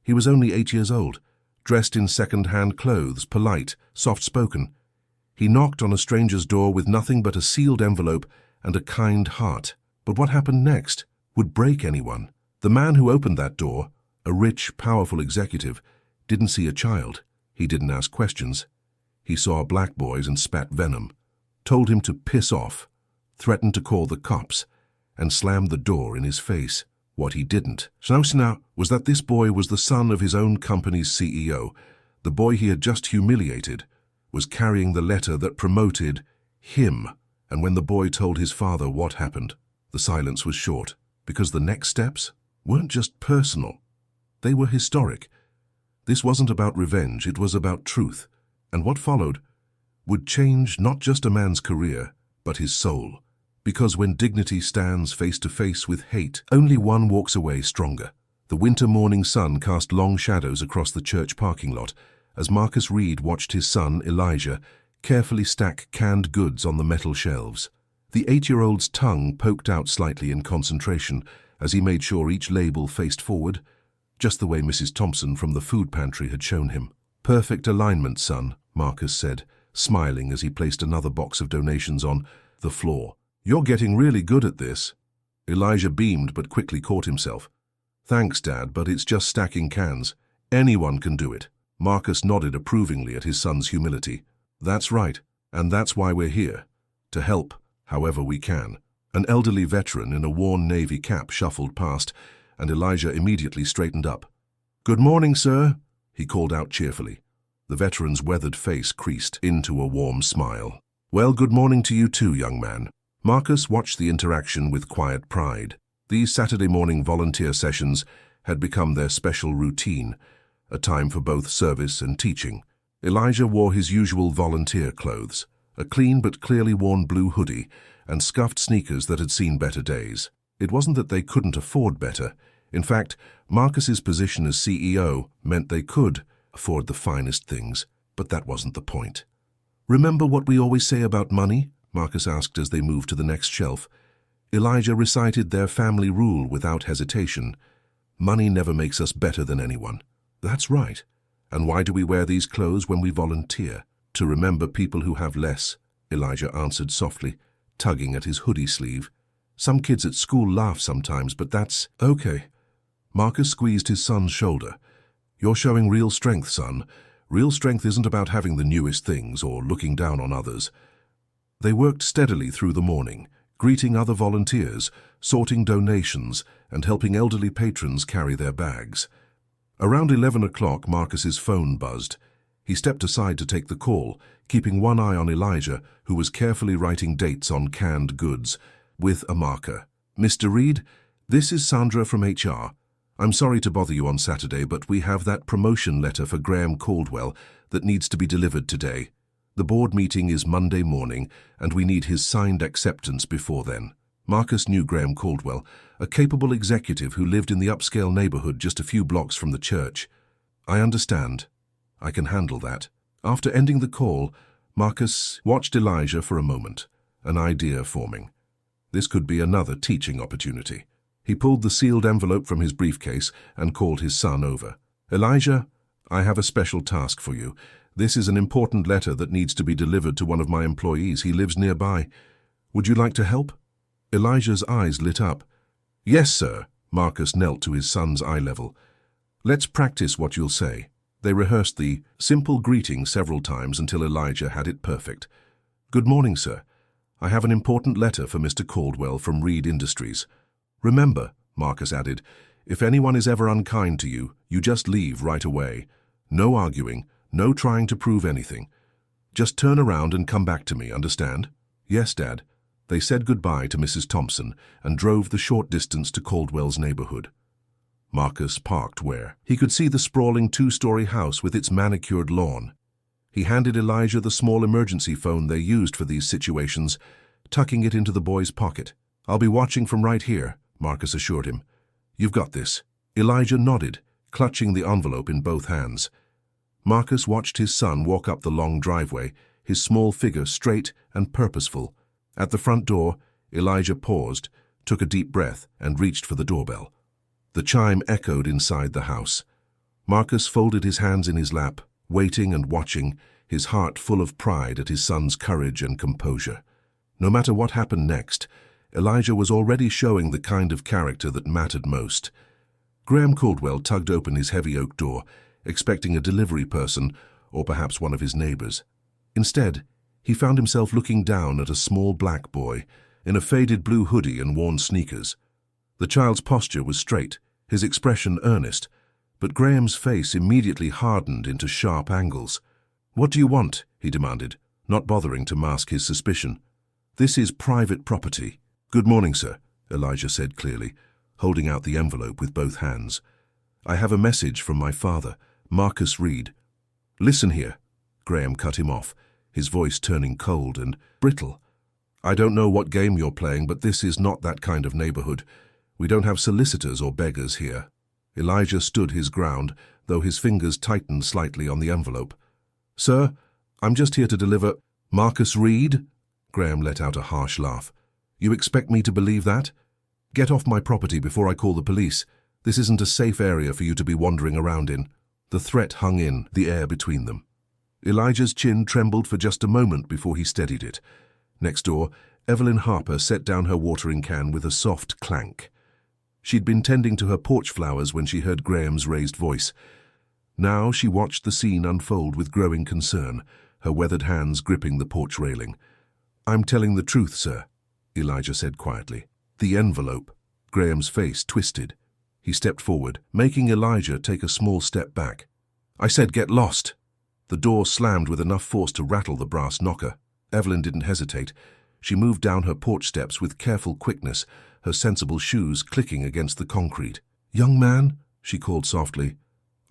He was only 8 years old, dressed in second-hand clothes, polite, soft-spoken. He knocked on a stranger's door with nothing but a sealed envelope and a kind heart. But what happened next would break anyone. The man who opened that door, a rich, powerful executive, didn't see a child. He didn't ask questions. He saw black boys and spat venom, told him to piss off, threatened to call the cops, and slammed the door in his face. What he didn't know was that this boy was the son of his own company's CEO. The boy he had just humiliated was carrying the letter that promoted him. And when the boy told his father what happened, the silence was short, because the next steps weren't just personal. They were historic. This wasn't about revenge, it was about truth. And what followed would change not just a man's career, but his soul. Because when dignity stands face to face with hate, only one walks away stronger. The winter morning sun cast long shadows across the church parking lot as Marcus Reed watched his son, Elijah, carefully stack canned goods on the metal shelves. The 8-year-old's tongue poked out slightly in concentration as he made sure each label faced forward, just the way Mrs. Thompson from the food pantry had shown him. "Perfect alignment, son," Marcus said, smiling as he placed another box of donations on the floor. "You're getting really good at this." Elijah beamed but quickly caught himself. "Thanks, Dad, but it's just stacking cans. Anyone can do it." Marcus nodded approvingly at his son's humility. "That's right, and that's why we're here, to help however we can." An elderly veteran in a worn navy cap shuffled past, and Elijah immediately straightened up. "Good morning, sir," he called out cheerfully. The veteran's weathered face creased into a warm smile. "Well, good morning to you too, young man." Marcus watched the interaction with quiet pride. These Saturday morning volunteer sessions had become their special routine, a time for both service and teaching. Elijah wore his usual volunteer clothes, a clean but clearly worn blue hoodie and scuffed sneakers that had seen better days. It wasn't that they couldn't afford better. In fact, Marcus's position as CEO meant they could afford the finest things, but that wasn't the point. "Remember what we always say about money?" Marcus asked as they moved to the next shelf. Elijah recited their family rule without hesitation. "Money never makes us better than anyone." "That's right. And why do we wear these clothes when we volunteer?" "To remember people who have less," Elijah answered softly, tugging at his hoodie sleeve. "Some kids at school laugh sometimes, but that's okay." Marcus squeezed his son's shoulder. "You're showing real strength, son. Real strength isn't about having the newest things or looking down on others." They worked steadily through the morning, greeting other volunteers, sorting donations, and helping elderly patrons carry their bags. Around 11 o'clock, Marcus's phone buzzed. He stepped aside to take the call, keeping one eye on Elijah, who was carefully writing dates on canned goods with a marker. "Mr. Reed, this is Sandra from HR. I'm sorry to bother you on Saturday, but we have that promotion letter for Graham Caldwell that needs to be delivered today. The board meeting is Monday morning, and we need his signed acceptance before then." Marcus knew Graham Caldwell, a capable executive who lived in the upscale neighborhood just a few blocks from the church. "I understand. I can handle that." After ending the call, Marcus watched Elijah for a moment, an idea forming. This could be another teaching opportunity. He pulled the sealed envelope from his briefcase and called his son over. "Elijah, I have a special task for you. This is an important letter that needs to be delivered to one of my employees. He lives nearby. Would you like to help?" Elijah's eyes lit up. "Yes, sir." Marcus knelt to his son's eye level. "Let's practice what you'll say." They rehearsed the simple greeting several times until Elijah had it perfect. "Good morning, sir. I have an important letter for Mr. Caldwell from Reed Industries. Remember," Marcus added, "if anyone is ever unkind to you, you just leave right away. No arguing, no trying to prove anything. Just turn around and come back to me, understand?" "Yes, Dad." They said goodbye to Mrs. Thompson and drove the short distance to Caldwell's neighborhood. Marcus parked where he could see the sprawling 2-story house with its manicured lawn. He handed Elijah the small emergency phone they used for these situations, tucking it into the boy's pocket. "I'll be watching from right here," Marcus assured him. "You've got this." Elijah nodded, clutching the envelope in both hands. Marcus watched his son walk up the long driveway, his small figure straight and purposeful. At the front door, Elijah paused, took a deep breath, and reached for the doorbell. The chime echoed inside the house. Marcus folded his hands in his lap, waiting and watching, his heart full of pride at his son's courage and composure. No matter what happened next, Elijah was already showing the kind of character that mattered most. Graham Caldwell tugged open his heavy oak door, expecting a delivery person or perhaps one of his neighbors. Instead, he found himself looking down at a small black boy in a faded blue hoodie and worn sneakers. The child's posture was straight, his expression earnest, but Graham's face immediately hardened into sharp angles. "What do you want?" he demanded, not bothering to mask his suspicion. "This is private property." "Good morning, sir," Elijah said clearly, holding out the envelope with both hands. "I have a message from my father, Marcus Reed." "Listen here," Graham cut him off, his voice turning cold and brittle. "I don't know what game you're playing, but this is not that kind of neighborhood. We don't have solicitors or beggars here." Elijah stood his ground, though his fingers tightened slightly on the envelope. "Sir, I'm just here to deliver—" "Marcus Reed?" Graham let out a harsh laugh. "You expect me to believe that? Get off my property before I call the police. This isn't a safe area for you to be wandering around in." The threat hung in the air between them. Elijah's chin trembled for just a moment before he steadied it. Next door, Evelyn Harper set down her watering can with a soft clank. She'd been tending to her porch flowers when she heard Graham's raised voice. Now she watched the scene unfold with growing concern, her weathered hands gripping the porch railing. "I'm telling the truth, sir," Elijah said quietly. "The envelope." Graham's face twisted. He stepped forward, making Elijah take a small step back. "I said get lost." The door slammed with enough force to rattle the brass knocker. Evelyn didn't hesitate. She moved down her porch steps with careful quickness, her sensible shoes clicking against the concrete. "Young man," she called softly,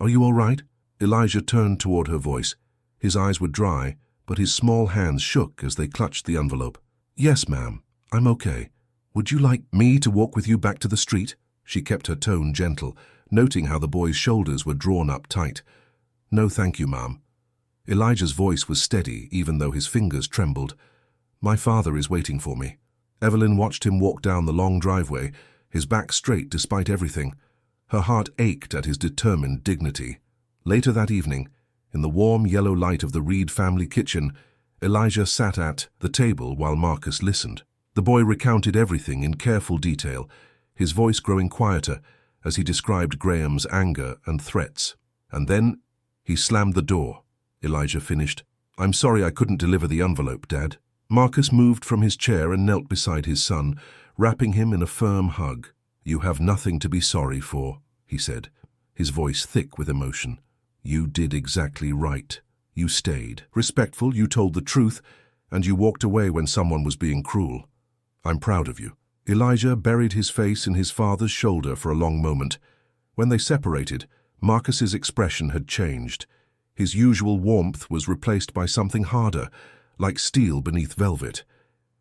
"are you all right?" Elijah turned toward her voice. His eyes were dry, but his small hands shook as they clutched the envelope. "Yes, ma'am, I'm okay. Would you like me to walk with you back to the street?" She kept her tone gentle, noting how the boy's shoulders were drawn up tight. "No, thank you, ma'am." Elijah's voice was steady, even though his fingers trembled. "My father is waiting for me." Evelyn watched him walk down the long driveway, his back straight despite everything. Her heart ached at his determined dignity. Later that evening, in the warm yellow light of the Reed family kitchen, Elijah sat at the table while Marcus listened. The boy recounted everything in careful detail, his voice growing quieter as he described Graham's anger and threats. And then he slammed the door. Elijah finished. "I'm sorry I couldn't deliver the envelope, Dad." Marcus moved from his chair and knelt beside his son, wrapping him in a firm hug. "You have nothing to be sorry for," he said, his voice thick with emotion. "You did exactly right. You stayed. Respectful, you told the truth, and you walked away when someone was being cruel. I'm proud of you." Elijah buried his face in his father's shoulder for a long moment. When they separated, Marcus's expression had changed. His usual warmth was replaced by something harder, like steel beneath velvet.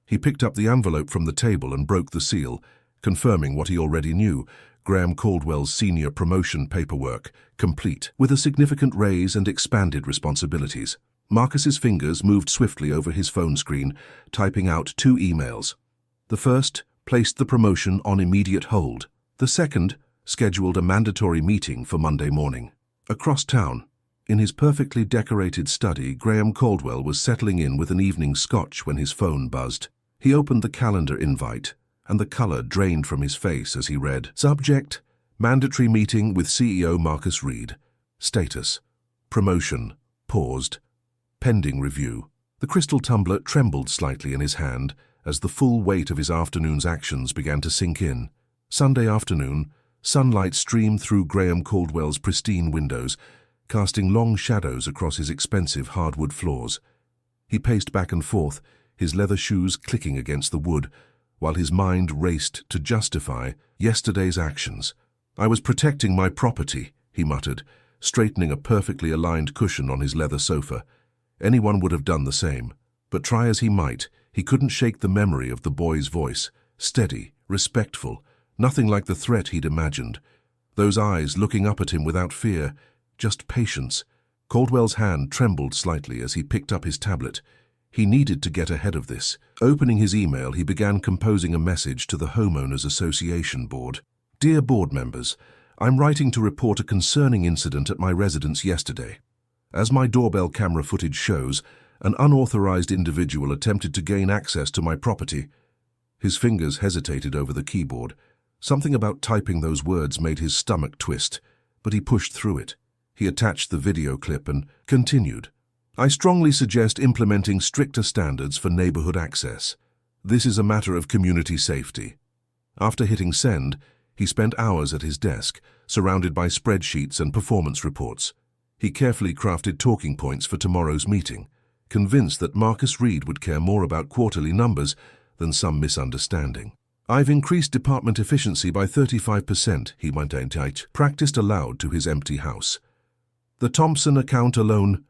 He picked up the envelope from the table and broke the seal, confirming what he already knew: Graham Caldwell's senior promotion paperwork, complete, with a significant raise and expanded responsibilities. Marcus's fingers moved swiftly over his phone screen, typing out 2 emails. The first placed the promotion on immediate hold. The second scheduled a mandatory meeting for Monday morning. Across town, in his perfectly decorated study, Graham Caldwell was settling in with an evening scotch when his phone buzzed. He opened the calendar invite, and the color drained from his face as he read, "Subject, mandatory meeting with CEO Marcus Reed. Status, promotion, paused, pending review." The crystal tumbler trembled slightly in his hand as the full weight of his afternoon's actions began to sink in. Sunday afternoon, sunlight streamed through Graham Caldwell's pristine windows, casting long shadows across his expensive hardwood floors. He paced back and forth, his leather shoes clicking against the wood, while his mind raced to justify yesterday's actions. "I was protecting my property," he muttered, straightening a perfectly aligned cushion on his leather sofa. Anyone would have done the same, but try as he might, he couldn't shake the memory of the boy's voice, steady, respectful, nothing like the threat he'd imagined. Those eyes looking up at him without fear, just patience. Caldwell's hand trembled slightly as he picked up his tablet. He needed to get ahead of this. Opening his email, he began composing a message to the Homeowners Association board. "Dear board members, I'm writing to report a concerning incident at my residence yesterday. As my doorbell camera footage shows, an unauthorized individual attempted to gain access to my property. His fingers hesitated over the keyboard. Something about typing those words made his stomach twist, but he pushed through it. He attached the video clip and continued. I strongly suggest implementing stricter standards for neighborhood access. This is a matter of community safety. After hitting send, he spent hours at his desk, surrounded by spreadsheets and performance reports. He carefully crafted talking points for tomorrow's meeting, convinced that Marcus Reed would care more about quarterly numbers than some misunderstanding. I've increased department efficiency by 35%, he went on, practiced aloud to his empty house. The Thompson account alone.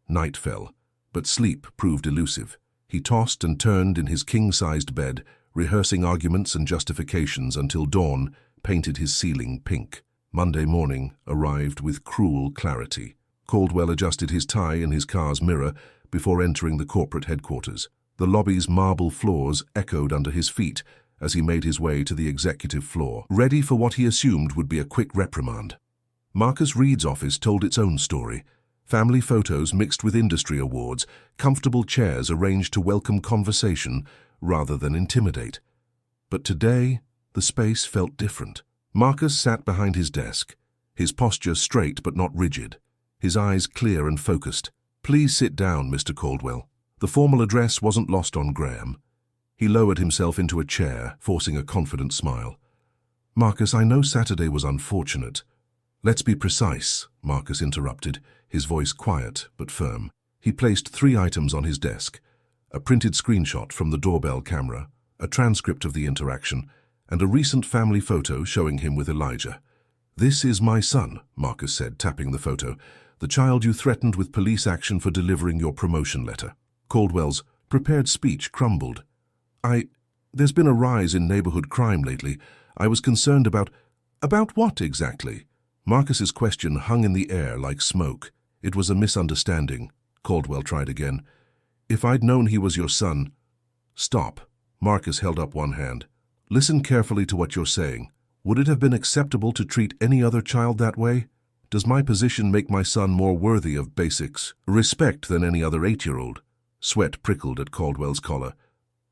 Night fell, but sleep proved elusive. He tossed and turned in his king-sized bed, rehearsing arguments and justifications until dawn painted his ceiling pink. Monday morning arrived with cruel clarity. Caldwell adjusted his tie in his car's mirror before entering the corporate headquarters. The lobby's marble floors echoed under his feet as he made his way to the executive floor, ready for what he assumed would be a quick reprimand. Marcus Reed's office told its own story. Family photos mixed with industry awards, comfortable chairs arranged to welcome conversation rather than intimidate. But today, the space felt different. Marcus sat behind his desk, his posture straight but not rigid, his eyes clear and focused. Please sit down, Mr. Caldwell. The formal address wasn't lost on Graham. He lowered himself into a chair, forcing a confident smile. Marcus, I know Saturday was unfortunate. Let's be precise, Marcus interrupted, his voice quiet but firm. He placed 3 items on his desk: a printed screenshot from the doorbell camera, a transcript of the interaction, and a recent family photo showing him with Elijah. This is my son, Marcus said, tapping the photo, the child you threatened with police action for delivering your promotion letter. Caldwell's prepared speech crumbled. There's been a rise in neighborhood crime lately. I was concerned about what exactly? Marcus's question hung in the air like smoke. It was a misunderstanding. Caldwell tried again. If I'd known he was your son... Stop. Marcus held up one hand. Listen carefully to what you're saying. Would it have been acceptable to treat any other child that way? Does my position make my son more worthy of basics, respect than any other 8-year-old? Sweat prickled at Caldwell's collar.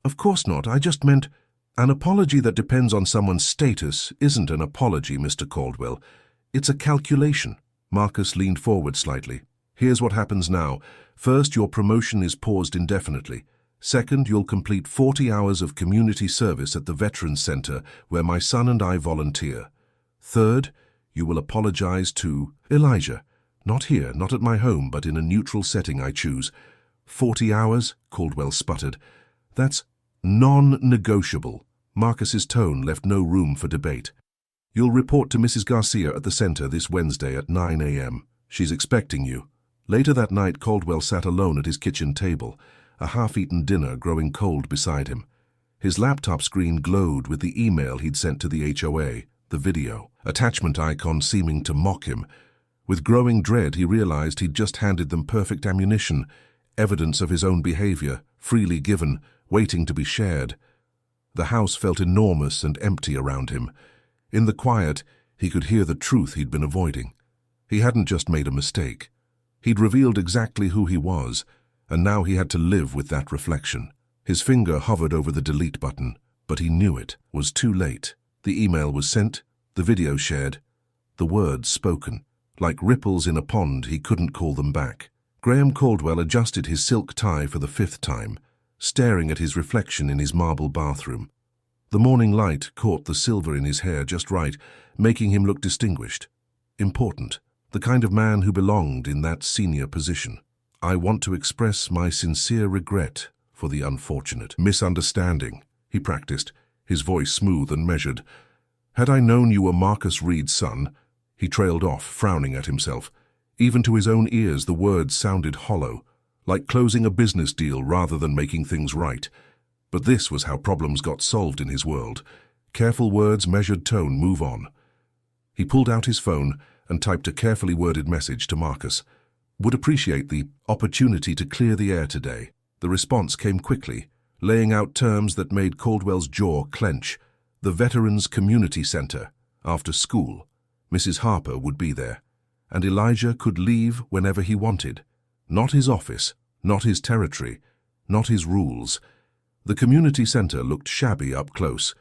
Of course not. I just meant... An apology that depends on someone's status isn't an apology, Mr. Caldwell. It's a calculation. Marcus leaned forward slightly. Here's what happens now. First, your promotion is paused indefinitely. Second, you'll complete 40 hours of community service at the Veterans Center where my son and I volunteer. Third, you will apologize to Elijah. Not here, not at my home, but in a neutral setting I choose. 40 hours? Caldwell sputtered. That's non-negotiable. Marcus's tone left no room for debate. You'll report to Mrs. Garcia at the center this Wednesday at 9 a.m. She's expecting you. Later that night, Caldwell sat alone at his kitchen table, a half-eaten dinner growing cold beside him. His laptop screen glowed with the email he'd sent to the HOA, the video, attachment icon seeming to mock him. With growing dread, he realized he'd just handed them perfect ammunition, evidence of his own behavior, freely given, waiting to be shared. The house felt enormous and empty around him. In the quiet, he could hear the truth he'd been avoiding. He hadn't just made a mistake. He'd revealed exactly who he was, and now he had to live with that reflection. His finger hovered over the delete button, but he knew it was too late. The email was sent, the video shared, the words spoken. Like ripples in a pond, he couldn't call them back. Graham Caldwell adjusted his silk tie for the 5th time, staring at his reflection in his marble bathroom. The morning light caught the silver in his hair just right, making him look distinguished, important, the kind of man who belonged in that senior position. I want to express my sincere regret for the unfortunate misunderstanding, he practiced, his voice smooth and measured. Had I known you were Marcus Reed's son... He trailed off, frowning at himself. Even to his own ears, the words sounded hollow, like closing a business deal rather than making things right. But this was how problems got solved in his world. Careful words, measured tone, move on. He pulled out his phone and typed a carefully worded message to Marcus. Would appreciate the opportunity to clear the air today. The response came quickly, laying out terms that made Caldwell's jaw clench. The Veterans Community Center, after school. Mrs. Harper would be there, and Elijah could leave whenever he wanted. Not his office, not his territory, not his rules. The community center looked shabby up close,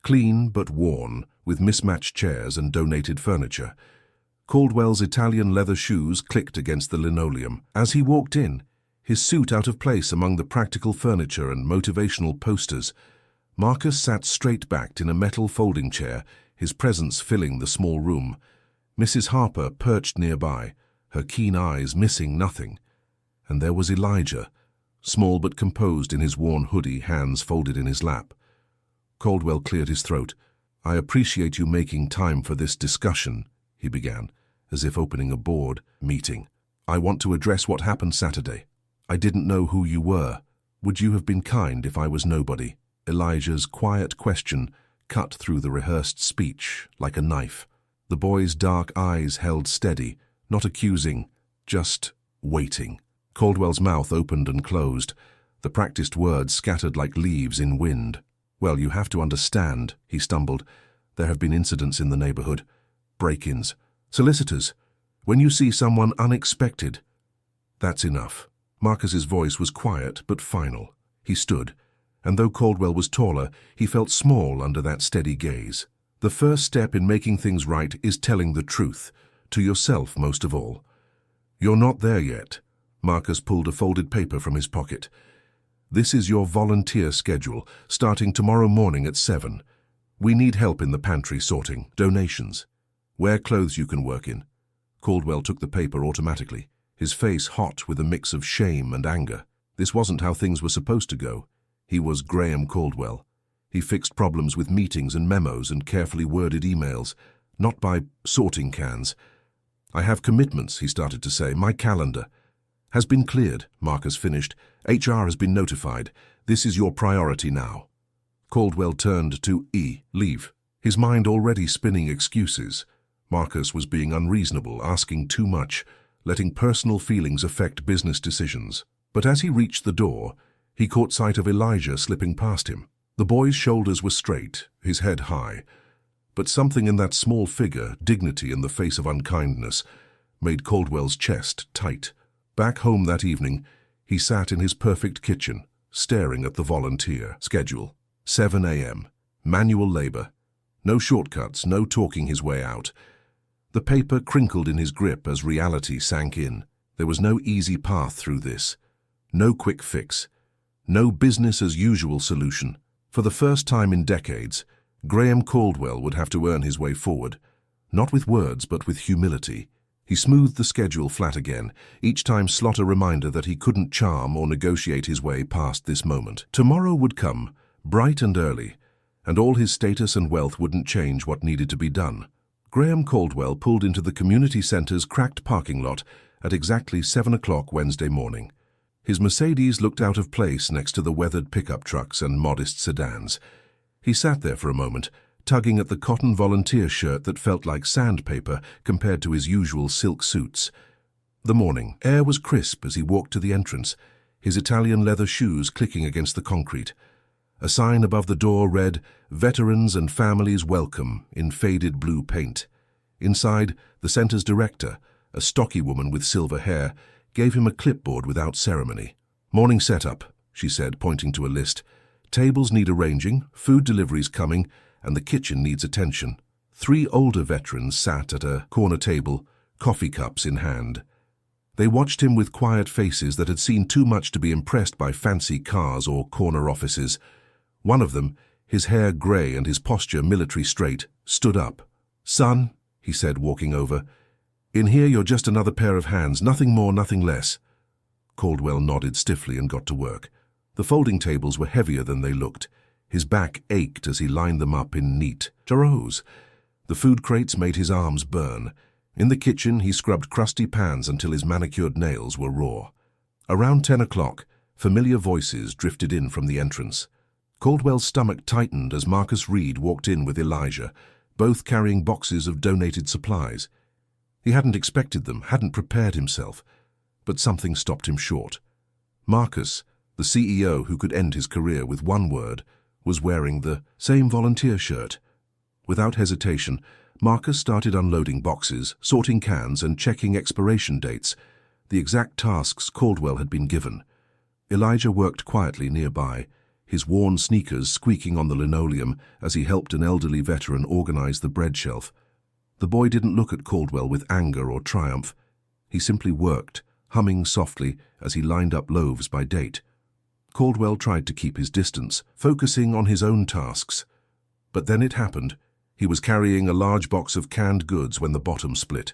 clean but worn, with mismatched chairs and donated furniture. Caldwell's Italian leather shoes clicked against the linoleum. As he walked in, his suit out of place among the practical furniture and motivational posters, Marcus sat straight-backed in a metal folding chair, his presence filling the small room. Mrs. Harper perched nearby, her keen eyes missing nothing. And there was Elijah, small but composed in his worn hoodie, hands folded in his lap. Caldwell cleared his throat. "I appreciate you making time for this discussion," he began, as if opening a board meeting. "I want to address what happened Saturday. I didn't know who you were. Would you have been kind if I was nobody?" Elijah's quiet question cut through the rehearsed speech like a knife. The boy's dark eyes held steady, not accusing, just waiting. Caldwell's mouth opened and closed, the practiced words scattered like leaves in wind. "Well, you have to understand," he stumbled. "There have been incidents in the neighborhood. Break-ins. Solicitors. When you see someone unexpected, that's enough." Marcus's voice was quiet but final. He stood, and though Caldwell was taller, he felt small under that steady gaze. "The first step in making things right is telling the truth, to yourself most of all. You're not there yet." Marcus pulled a folded paper from his pocket. "This is your volunteer schedule, starting tomorrow morning at 7. We need help in the pantry sorting, donations. Wear clothes you can work in." Caldwell took the paper automatically, his face hot with a mix of shame and anger. This wasn't how things were supposed to go. He was Graham Caldwell. He fixed problems with meetings and memos and carefully worded emails, not by sorting cans. "I have commitments," he started to say. "My calendar has been cleared," Marcus finished. "HR has been notified. This is your priority now." Caldwell turned to leave, his mind already spinning excuses. Marcus was being unreasonable, asking too much, letting personal feelings affect business decisions. But as he reached the door, he caught sight of Elijah slipping past him. The boy's shoulders were straight, his head high, but something in that small figure, dignity in the face of unkindness, made Caldwell's chest tight. Back home that evening, he sat in his perfect kitchen, staring at the volunteer schedule. 7 a.m. Manual labor. No shortcuts, no talking his way out. The paper crinkled in his grip as reality sank in. There was no easy path through this. No quick fix. No business-as-usual solution. For the first time in decades, Graham Caldwell would have to earn his way forward, not with words but with humility. He smoothed the schedule flat again, each time slot a reminder that he couldn't charm or negotiate his way past this moment. Tomorrow would come, bright and early, and all his status and wealth wouldn't change what needed to be done. Graham Caldwell pulled into the community center's cracked parking lot at exactly 7 o'clock Wednesday morning. His Mercedes looked out of place next to the weathered pickup trucks and modest sedans. He sat there for a moment, tugging at the cotton volunteer shirt that felt like sandpaper compared to his usual silk suits. The morning air was crisp as he walked to the entrance, his Italian leather shoes clicking against the concrete. A sign above the door read, "Veterans and Families Welcome," in faded blue paint. Inside, the center's director, a stocky woman with silver hair, gave him a clipboard without ceremony. "Morning setup," she said, pointing to a list. "Tables need arranging, food deliveries coming, and the kitchen needs attention." 3 older veterans sat at a corner table, coffee cups in hand. They watched him with quiet faces that had seen too much to be impressed by fancy cars or corner offices. One of them, his hair grey and his posture military straight, stood up. "Son," he said, walking over, "in here you're just another pair of hands, nothing more, nothing less." Caldwell nodded stiffly and got to work. The folding tables were heavier than they looked. His back ached as he lined them up in neat rows. The food crates made his arms burn. In the kitchen, he scrubbed crusty pans until his manicured nails were raw. Around 10 o'clock, familiar voices drifted in from the entrance. Caldwell's stomach tightened as Marcus Reed walked in with Elijah, both carrying boxes of donated supplies. He hadn't expected them, hadn't prepared himself, but something stopped him short. Marcus, the CEO who could end his career with one word, was wearing the same volunteer shirt. Without hesitation, Marcus started unloading boxes, sorting cans and checking expiration dates, the exact tasks Caldwell had been given. Elijah worked quietly nearby, his worn sneakers squeaking on the linoleum as he helped an elderly veteran organize the bread shelf. The boy didn't look at Caldwell with anger or triumph. He simply worked, humming softly as he lined up loaves by date. Caldwell tried to keep his distance, focusing on his own tasks. But then it happened. He was carrying a large box of canned goods when the bottom split.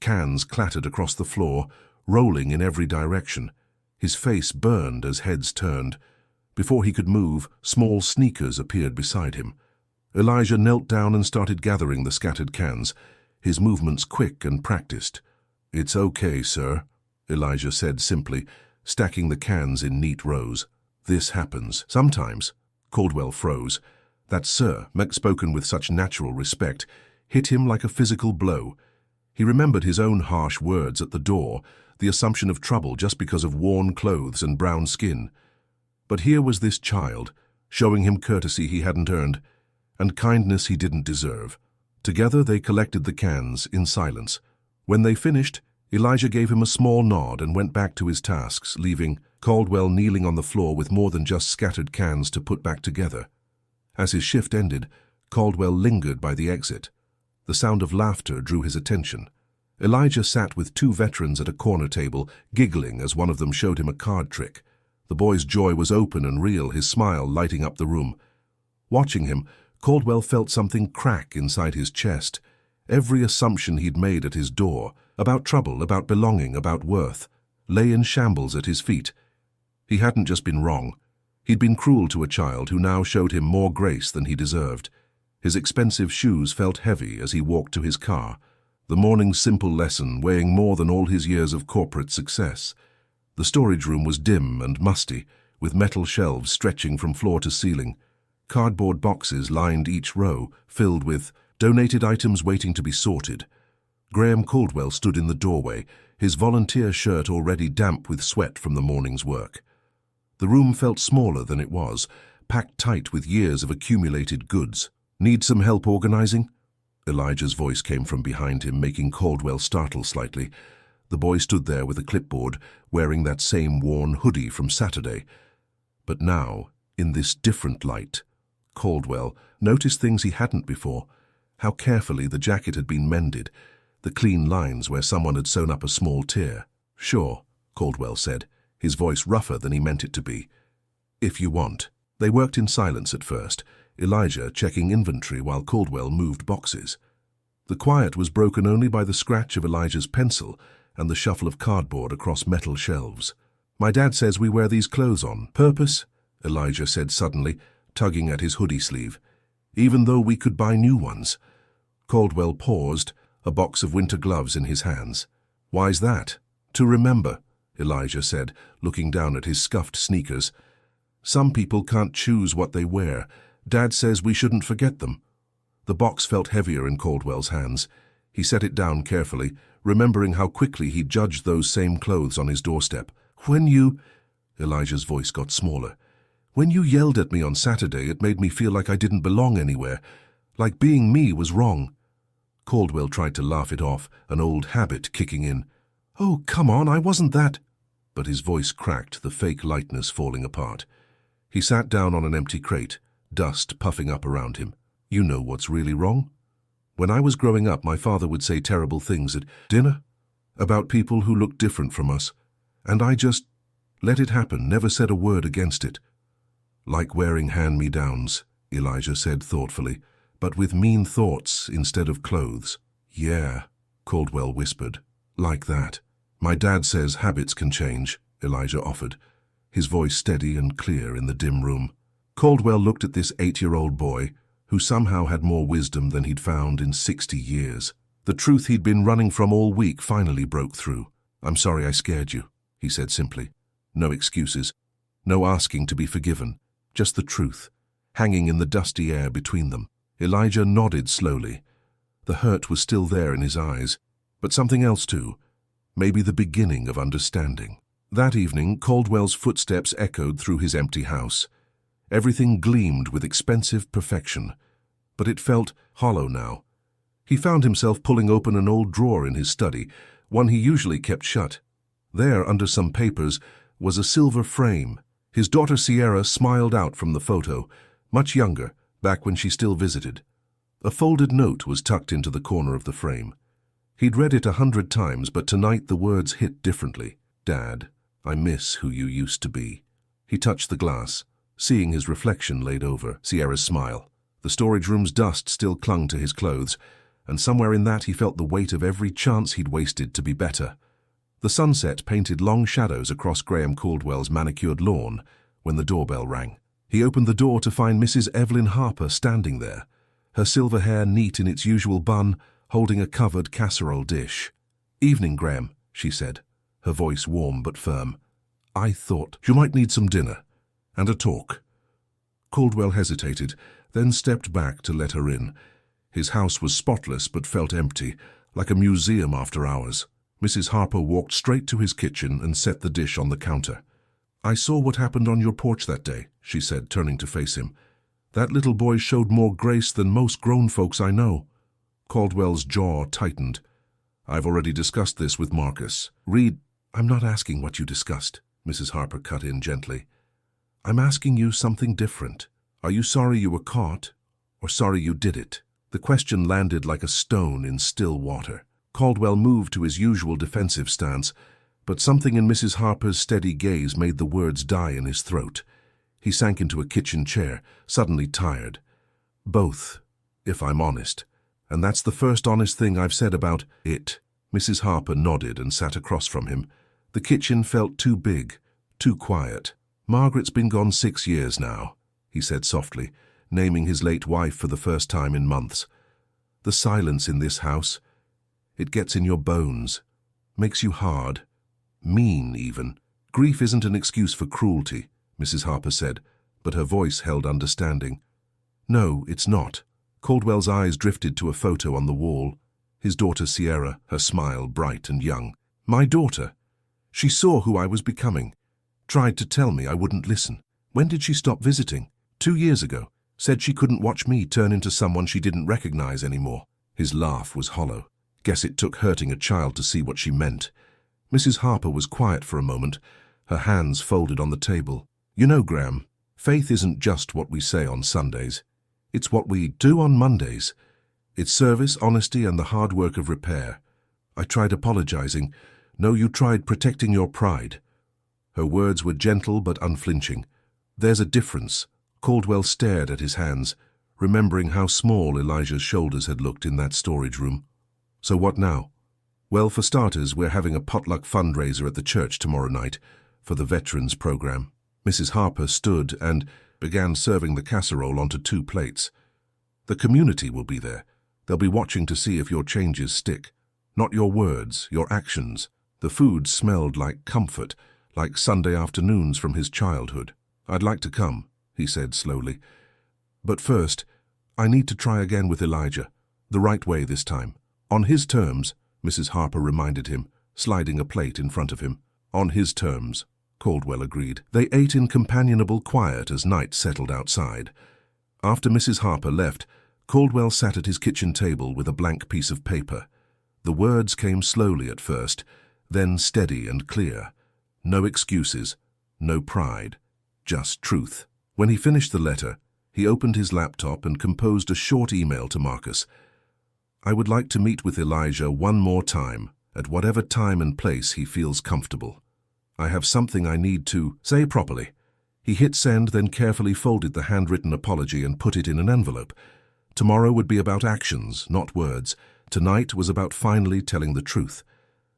Cans clattered across the floor, rolling in every direction. His face burned as heads turned. Before he could move, small sneakers appeared beside him. Elijah knelt down and started gathering the scattered cans, his movements quick and practiced. "It's okay, sir," Elijah said simply, stacking the cans in neat rows. "This happens. Sometimes." Caldwell froze. That "sir," spoken with such natural respect, hit him like a physical blow. He remembered his own harsh words at the door, the assumption of trouble just because of worn clothes and brown skin. But here was this child, showing him courtesy he hadn't earned, and kindness he didn't deserve. Together they collected the cans in silence. When they finished, Elijah gave him a small nod and went back to his tasks, leaving Caldwell kneeling on the floor with more than just scattered cans to put back together. As his shift ended, Caldwell lingered by the exit. The sound of laughter drew his attention. Elijah sat with two veterans at a corner table, giggling as one of them showed him a card trick. The boy's joy was open and real, his smile lighting up the room. Watching him, Caldwell felt something crack inside his chest. Every assumption he'd made at his door, about trouble, about belonging, about worth, lay in shambles at his feet. He hadn't just been wrong. He'd been cruel to a child who now showed him more grace than he deserved. His expensive shoes felt heavy as he walked to his car, the morning's simple lesson weighing more than all his years of corporate success. The storage room was dim and musty, with metal shelves stretching from floor to ceiling. Cardboard boxes lined each row, filled with donated items waiting to be sorted. Graham Caldwell stood in the doorway, his volunteer shirt already damp with sweat from the morning's work. The room felt smaller than it was, packed tight with years of accumulated goods. "Need some help organizing?" Elijah's voice came from behind him, making Caldwell startle slightly. The boy stood there with a clipboard, wearing that same worn hoodie from Saturday. But now, in this different light, Caldwell noticed things he hadn't before. How carefully the jacket had been mended, the clean lines where someone had sewn up a small tear. "Sure," Caldwell said, his voice rougher than he meant it to be. "If you want." They worked in silence at first, Elijah checking inventory while Caldwell moved boxes. The quiet was broken only by the scratch of Elijah's pencil and the shuffle of cardboard across metal shelves. "My dad says we wear these clothes on purpose," Elijah said suddenly, tugging at his hoodie sleeve. "Even though we could buy new ones." Caldwell paused, a box of winter gloves in his hands. "Why's that?" "To remember," Elijah said, looking down at his scuffed sneakers. "Some people can't choose what they wear. Dad says we shouldn't forget them." The box felt heavier in Caldwell's hands. He set it down carefully, remembering how quickly he judged those same clothes on his doorstep. "When you—" Elijah's voice got smaller. "When you yelled at me on Saturday, it made me feel like I didn't belong anywhere, like being me was wrong." Caldwell tried to laugh it off, an old habit kicking in. "Oh, come on, I wasn't that—" But his voice cracked, the fake lightness falling apart. He sat down on an empty crate, dust puffing up around him. "You know what's really wrong? When I was growing up, my father would say terrible things at dinner about people who looked different from us, and I just let it happen, never said a word against it." "Like wearing hand-me-downs," Elijah said thoughtfully, "but with mean thoughts instead of clothes." "Yeah," Caldwell whispered, "like that." "My dad says habits can change," Elijah offered, his voice steady and clear in the dim room. Caldwell looked at this 8-year-old boy, who somehow had more wisdom than he'd found in 60 years. The truth he'd been running from all week finally broke through. "I'm sorry I scared you," he said simply. No excuses, no asking to be forgiven, just the truth, hanging in the dusty air between them. Elijah nodded slowly. The hurt was still there in his eyes, but something else too, maybe the beginning of understanding. That evening, Caldwell's footsteps echoed through his empty house. Everything gleamed with expensive perfection, but it felt hollow now. He found himself pulling open an old drawer in his study, one he usually kept shut. There, under some papers, was a silver frame. His daughter Sierra smiled out from the photo, much younger, back when she still visited. A folded note was tucked into the corner of the frame. He'd read it 100 times, but tonight the words hit differently. "Dad, I miss who you used to be." He touched the glass, seeing his reflection laid over Sierra's smile. The storage room's dust still clung to his clothes, and somewhere in that he felt the weight of every chance he'd wasted to be better. The sunset painted long shadows across Graham Caldwell's manicured lawn when the doorbell rang. He opened the door to find Mrs. Evelyn Harper standing there, her silver hair neat in its usual bun, holding a covered casserole dish. "Evening, Graham," she said, her voice warm but firm. "I thought you might need some dinner and a talk." Caldwell hesitated, then stepped back to let her in. His house was spotless but felt empty, like a museum after hours. Mrs. Harper walked straight to his kitchen and set the dish on the counter. "I saw what happened on your porch that day," she said, turning to face him. "That little boy showed more grace than most grown folks I know." Caldwell's jaw tightened. "I've already discussed this with Marcus. Reed." "I'm not asking what you discussed," Mrs. Harper cut in gently. "I'm asking you something different. Are you sorry you were caught, or sorry you did it?" The question landed like a stone in still water. Caldwell moved to his usual defensive stance, but something in Mrs. Harper's steady gaze made the words die in his throat. He sank into a kitchen chair, suddenly tired. "Both, if I'm honest. And that's the first honest thing I've said about it." Mrs. Harper nodded and sat across from him. The kitchen felt too big, too quiet. "Margaret's been gone 6 years now," he said softly, naming his late wife for the first time in months. "The silence in this house, it gets in your bones, makes you hard, mean even." "Grief isn't an excuse for cruelty," Mrs. Harper said, but her voice held understanding. "No, it's not." Caldwell's eyes drifted to a photo on the wall. His daughter Sierra, her smile bright and young. "My daughter. She saw who I was becoming. Tried to tell me I wouldn't listen. When did she stop visiting? 2 years ago. Said she couldn't watch me turn into someone she didn't recognize anymore." His laugh was hollow. "Guess it took hurting a child to see what she meant." Mrs. Harper was quiet for a moment, her hands folded on the table. "You know, Graham, faith isn't just what we say on Sundays. It's what we do on Mondays. It's service, honesty, and the hard work of repair. I tried apologizing. No, you tried protecting your pride." Her words were gentle but unflinching. "There's a difference." Caldwell stared at his hands, remembering how small Elijah's shoulders had looked in that storage room. "So what now?" "Well, for starters, we're having a potluck fundraiser at the church tomorrow night for the Veterans Program." Mrs. Harper stood and began serving the casserole onto 2 plates. "The community will be there. They'll be watching to see if your changes stick. Not your words, your actions." The food smelled like comfort, like Sunday afternoons from his childhood. "I'd like to come," he said slowly. "But first, I need to try again with Elijah, the right way this time." "On his terms," Mrs. Harper reminded him, sliding a plate in front of him. "On his terms," Caldwell agreed. They ate in companionable quiet as night settled outside. After Mrs. Harper left, Caldwell sat at his kitchen table with a blank piece of paper. The words came slowly at first, then steady and clear. No excuses, no pride, just truth. When he finished the letter, he opened his laptop and composed a short email to Marcus. "I would like to meet with Elijah one more time, at whatever time and place he feels comfortable. I have something I need to say properly." He hit send, then carefully folded the handwritten apology and put it in an envelope. Tomorrow would be about actions, not words. Tonight was about finally telling the truth.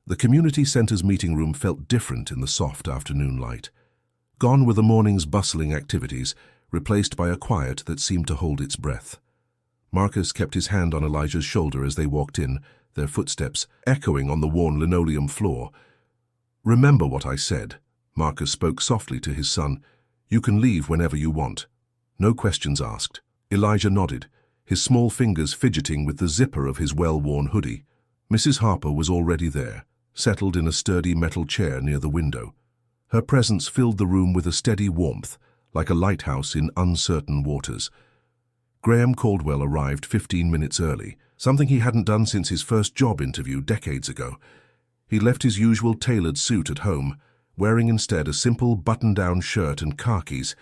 The community center's meeting room felt different in the soft afternoon light. Gone were the morning's bustling activities, replaced by a quiet that seemed to hold its breath. Marcus kept his hand on Elijah's shoulder as they walked in, their footsteps echoing on the worn linoleum floor. "Remember what I said," Marcus spoke softly to his son. "You can leave whenever you want. No questions asked." Elijah nodded, his small fingers fidgeting with the zipper of his well-worn hoodie. Mrs. Harper was already there, settled in a sturdy metal chair near the window. Her presence filled the room with a steady warmth, like a lighthouse in uncertain waters. Graham Caldwell arrived 15 minutes early, something he hadn't done since his first job interview decades ago. He left his usual tailored suit at home, wearing instead a simple button-down shirt and khakis.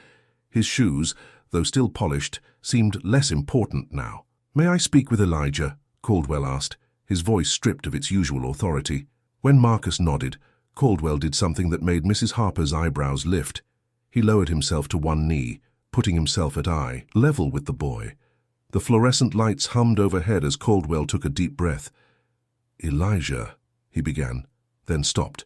His shoes, though still polished, seemed less important now. "May I speak with Elijah?" Caldwell asked, his voice stripped of its usual authority. When Marcus nodded, Caldwell did something that made Mrs. Harper's eyebrows lift. He lowered himself to one knee, putting himself at eye level with the boy. The fluorescent lights hummed overhead as Caldwell took a deep breath. "Elijah," he began, then stopped.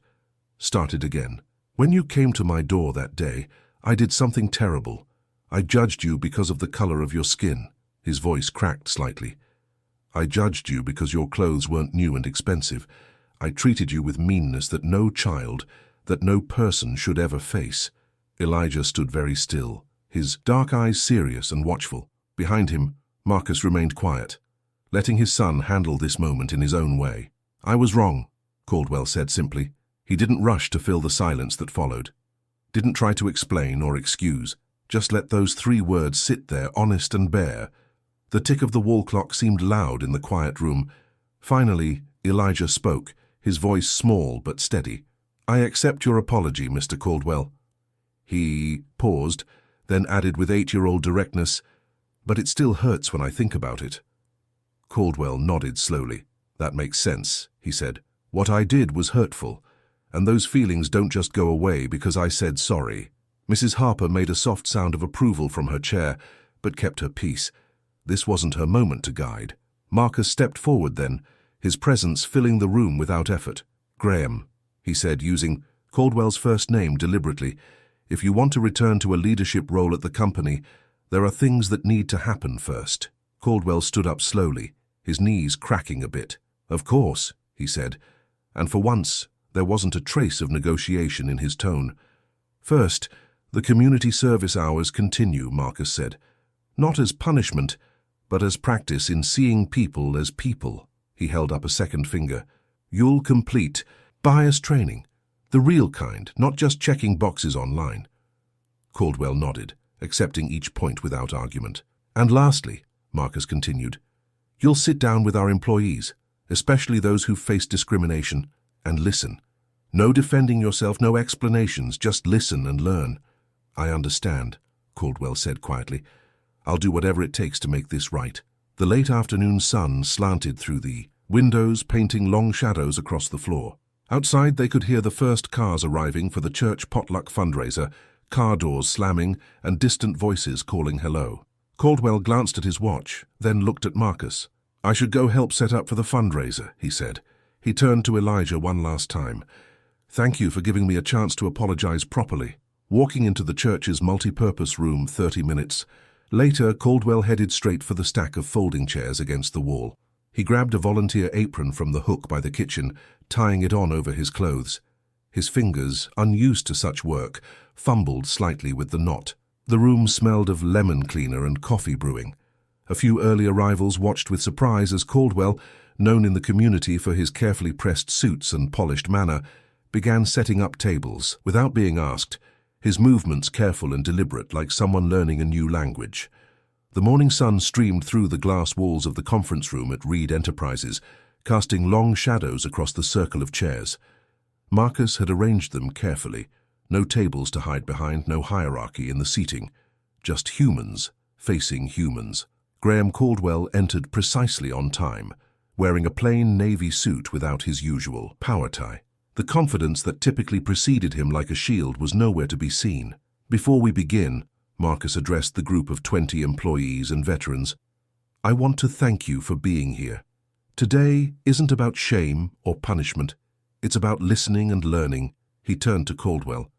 Started again. "When you came to my door that day, I did something terrible. I judged you because of the color of your skin." His voice cracked slightly. "I judged you because your clothes weren't new and expensive. I treated you with meanness that no child, that no person should ever face." Elijah stood very still, his dark eyes serious and watchful. Behind him, Marcus remained quiet, letting his son handle this moment in his own way. "I was wrong," Caldwell said simply. He didn't rush to fill the silence that followed. Didn't try to explain or excuse. Just let those 3 words sit there, honest and bare. The tick of the wall clock seemed loud in the quiet room. Finally, Elijah spoke, his voice small but steady. "I accept your apology, Mr. Caldwell." He paused, then added with 8-year-old directness, "But it still hurts when I think about it." Caldwell nodded slowly. "That makes sense," he said. "What I did was hurtful, and those feelings don't just go away because I said sorry." Mrs. Harper made a soft sound of approval from her chair, but kept her peace. This wasn't her moment to guide. Marcus stepped forward then, his presence filling the room without effort. "Graham," he said, using Caldwell's first name deliberately, "if you want to return to a leadership role at the company, there are things that need to happen first." Caldwell stood up slowly, his knees cracking a bit. "Of course," he said, and for once there wasn't a trace of negotiation in his tone. "First, the community service hours continue," Marcus said. "Not as punishment, but as practice in seeing people as people." He held up a second finger. "You'll complete bias training, the real kind, not just checking boxes online." Caldwell nodded, accepting each point without argument. "And lastly," Marcus continued, "you'll sit down with our employees, especially those who face discrimination, and listen. No defending yourself, no explanations, just listen and learn." "I understand," Caldwell said quietly. "I'll do whatever it takes to make this right." The late afternoon sun slanted through the windows, painting long shadows across the floor. Outside they could hear the first cars arriving for the church potluck fundraiser, car doors slamming and distant voices calling hello. Caldwell glanced at his watch, then looked at Marcus. "I should go help set up for the fundraiser," he said. He turned to Elijah one last time. "Thank you for giving me a chance to apologize properly." Walking into the church's multi-purpose room 30 minutes later, Caldwell headed straight for the stack of folding chairs against the wall. He grabbed a volunteer apron from the hook by the kitchen, tying it on over his clothes. His fingers, unused to such work, fumbled slightly with the knot. The room smelled of lemon cleaner and coffee brewing. A few early arrivals watched with surprise as Caldwell, known in the community for his carefully pressed suits and polished manner, began setting up tables without being asked, his movements careful and deliberate, like someone learning a new language. The morning sun streamed through the glass walls of the conference room at Reed Enterprises, casting long shadows across the circle of chairs. Marcus had arranged them carefully. No tables to hide behind, no hierarchy in the seating. Just humans facing humans. Graham Caldwell entered precisely on time, wearing a plain navy suit without his usual power tie. The confidence that typically preceded him like a shield was nowhere to be seen. "Before we begin," Marcus addressed the group of 20 employees and veterans, "I want to thank you for being here. Today isn't about shame or punishment. It's about listening and learning." He turned to Caldwell.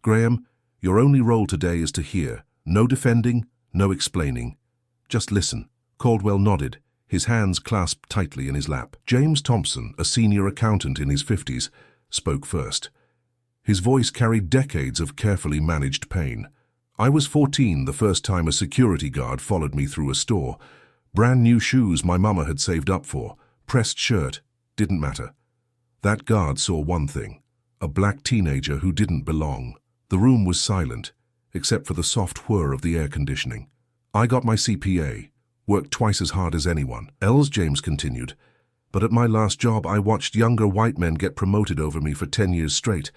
"Graham, your only role today is to hear. No defending, no explaining. Just listen." Caldwell nodded, his hands clasped tightly in his lap. James Thompson, a senior accountant in his 50s, spoke first. His voice carried decades of carefully managed pain. "I was 14 the first time a security guard followed me through a store. Brand new shoes my mama had saved up for, pressed shirt, didn't matter. That guard saw one thing, a black teenager who didn't belong." The room was silent, except for the soft whir of the air conditioning. "I got my CPA," Worked twice as hard as anyone else, James continued. But at my last job, I watched younger white men get promoted over me for 10 years straight.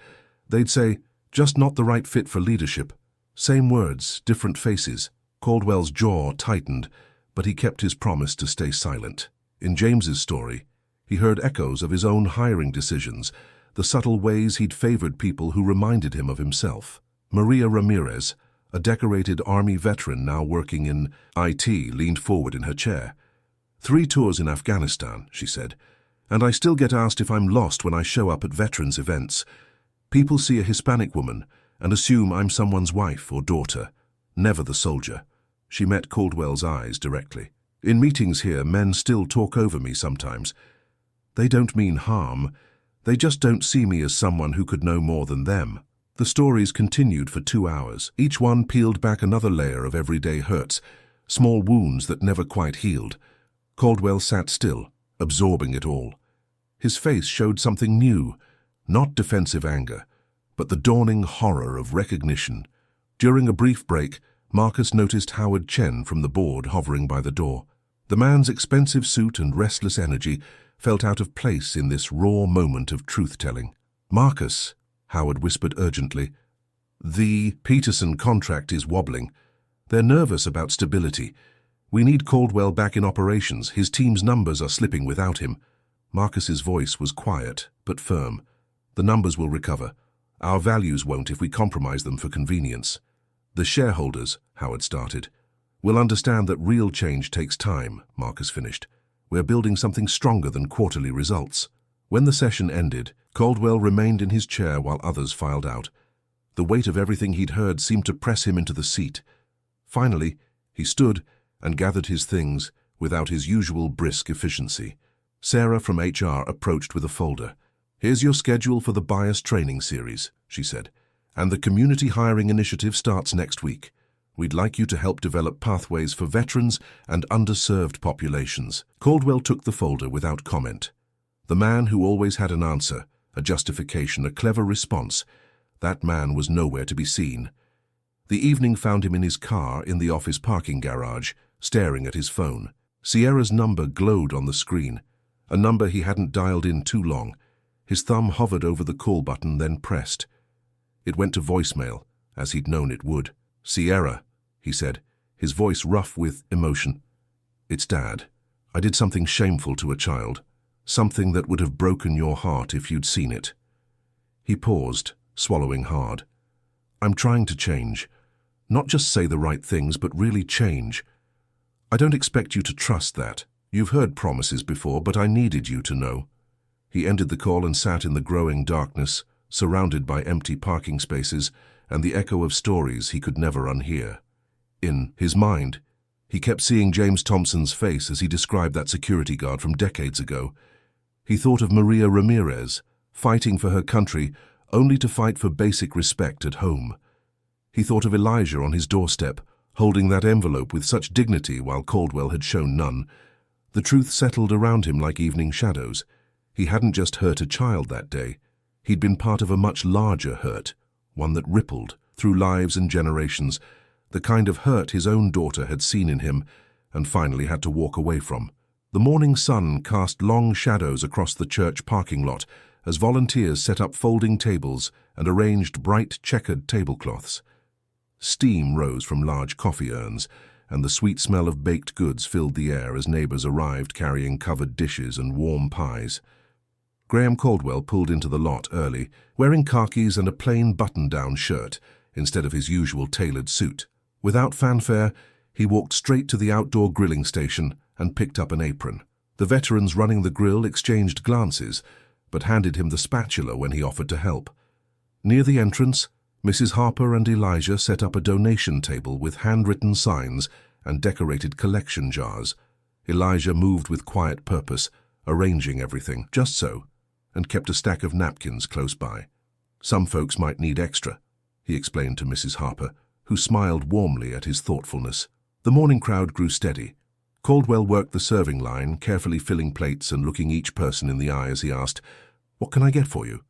They'd say, just not the right fit for leadership. Same words, different faces. Caldwell's jaw tightened, but he kept his promise to stay silent. In James's story, he heard echoes of his own hiring decisions, the subtle ways he'd favored people who reminded him of himself. Maria Ramirez, a decorated Army veteran now working in IT, leaned forward in her chair. 3 tours in Afghanistan, she said, and I still get asked if I'm lost when I show up at veterans events. People see a Hispanic woman and assume I'm someone's wife or daughter, never the soldier. She met Caldwell's eyes directly. In meetings here, men still talk over me sometimes. They don't mean harm. They just don't see me as someone who could know more than them. The stories continued for 2 hours. Each one peeled back another layer of everyday hurts, small wounds that never quite healed. Caldwell sat still, absorbing it all. His face showed something new, not defensive anger, but the dawning horror of recognition. During a brief break, Marcus noticed Howard Chen from the board hovering by the door. The man's expensive suit and restless energy felt out of place in this raw moment of truth-telling. "Marcus," Howard whispered urgently, "the Peterson contract is wobbling. They're nervous about stability. We need Caldwell back in operations. His team's numbers are slipping without him." Marcus's voice was quiet, but firm. "The numbers will recover. Our values won't if we compromise them for convenience." "The shareholders," Howard started. "Will understand that real change takes time," Marcus finished. "We're building something stronger than quarterly results." When the session ended, Caldwell remained in his chair while others filed out. The weight of everything he'd heard seemed to press him into the seat. Finally, he stood and gathered his things without his usual brisk efficiency. Sarah from HR approached with a folder. "Here's your schedule for the bias training series," she said. "And the community hiring initiative starts next week. We'd like you to help develop pathways for veterans and underserved populations." Caldwell took the folder without comment. The man who always had an answer, a justification, a clever response, that man was nowhere to be seen. The evening found him in his car in the office parking garage, staring at his phone. Sierra's number glowed on the screen, a number he hadn't dialed in too long. His thumb hovered over the call button, then pressed. It went to voicemail, as he'd known it would. "Sierra," he said, his voice rough with emotion. "It's Dad. I did something shameful to a child, something that would have broken your heart if you'd seen it." He paused, swallowing hard. "I'm trying to change. Not just say the right things, but really change. I don't expect you to trust that. You've heard promises before, but I needed you to know." He ended the call and sat in the growing darkness, surrounded by empty parking spaces and the echo of stories he could never unhear. In his mind, he kept seeing James Thompson's face as he described that security guard from decades ago. He thought of Maria Ramirez, fighting for her country only to fight for basic respect at home. He thought of Elijah on his doorstep, holding that envelope with such dignity while Caldwell had shown none. The truth settled around him like evening shadows. He hadn't just hurt a child that day. He'd been part of a much larger hurt, one that rippled through lives and generations, the kind of hurt his own daughter had seen in him and finally had to walk away from. The morning sun cast long shadows across the church parking lot as volunteers set up folding tables and arranged bright checkered tablecloths. Steam rose from large coffee urns, and the sweet smell of baked goods filled the air as neighbors arrived carrying covered dishes and warm pies. Graham Caldwell pulled into the lot early, wearing khakis and a plain button-down shirt instead of his usual tailored suit. Without fanfare, he walked straight to the outdoor grilling station and picked up an apron. The veterans running the grill exchanged glances, but handed him the spatula when he offered to help. Near the entrance, Mrs. Harper and Elijah set up a donation table with handwritten signs and decorated collection jars. Elijah moved with quiet purpose, arranging everything just so, and kept a stack of napkins close by. "Some folks might need extra," he explained to Mrs. Harper, who smiled warmly at his thoughtfulness. The morning crowd grew steady. Caldwell worked the serving line, carefully filling plates and looking each person in the eye as he asked, "What can I get for you?"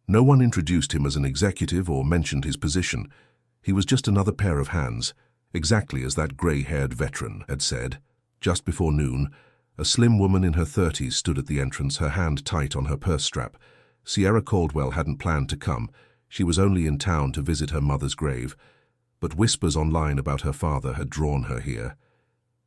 No one introduced him as an executive or mentioned his position. He was just another pair of hands, exactly as that gray-haired veteran had said. Just before noon, a slim woman in her 30s stood at the entrance, her hand tight on her purse strap. Sierra Caldwell hadn't planned to come. She was only in town to visit her mother's grave, but whispers online about her father had drawn her here.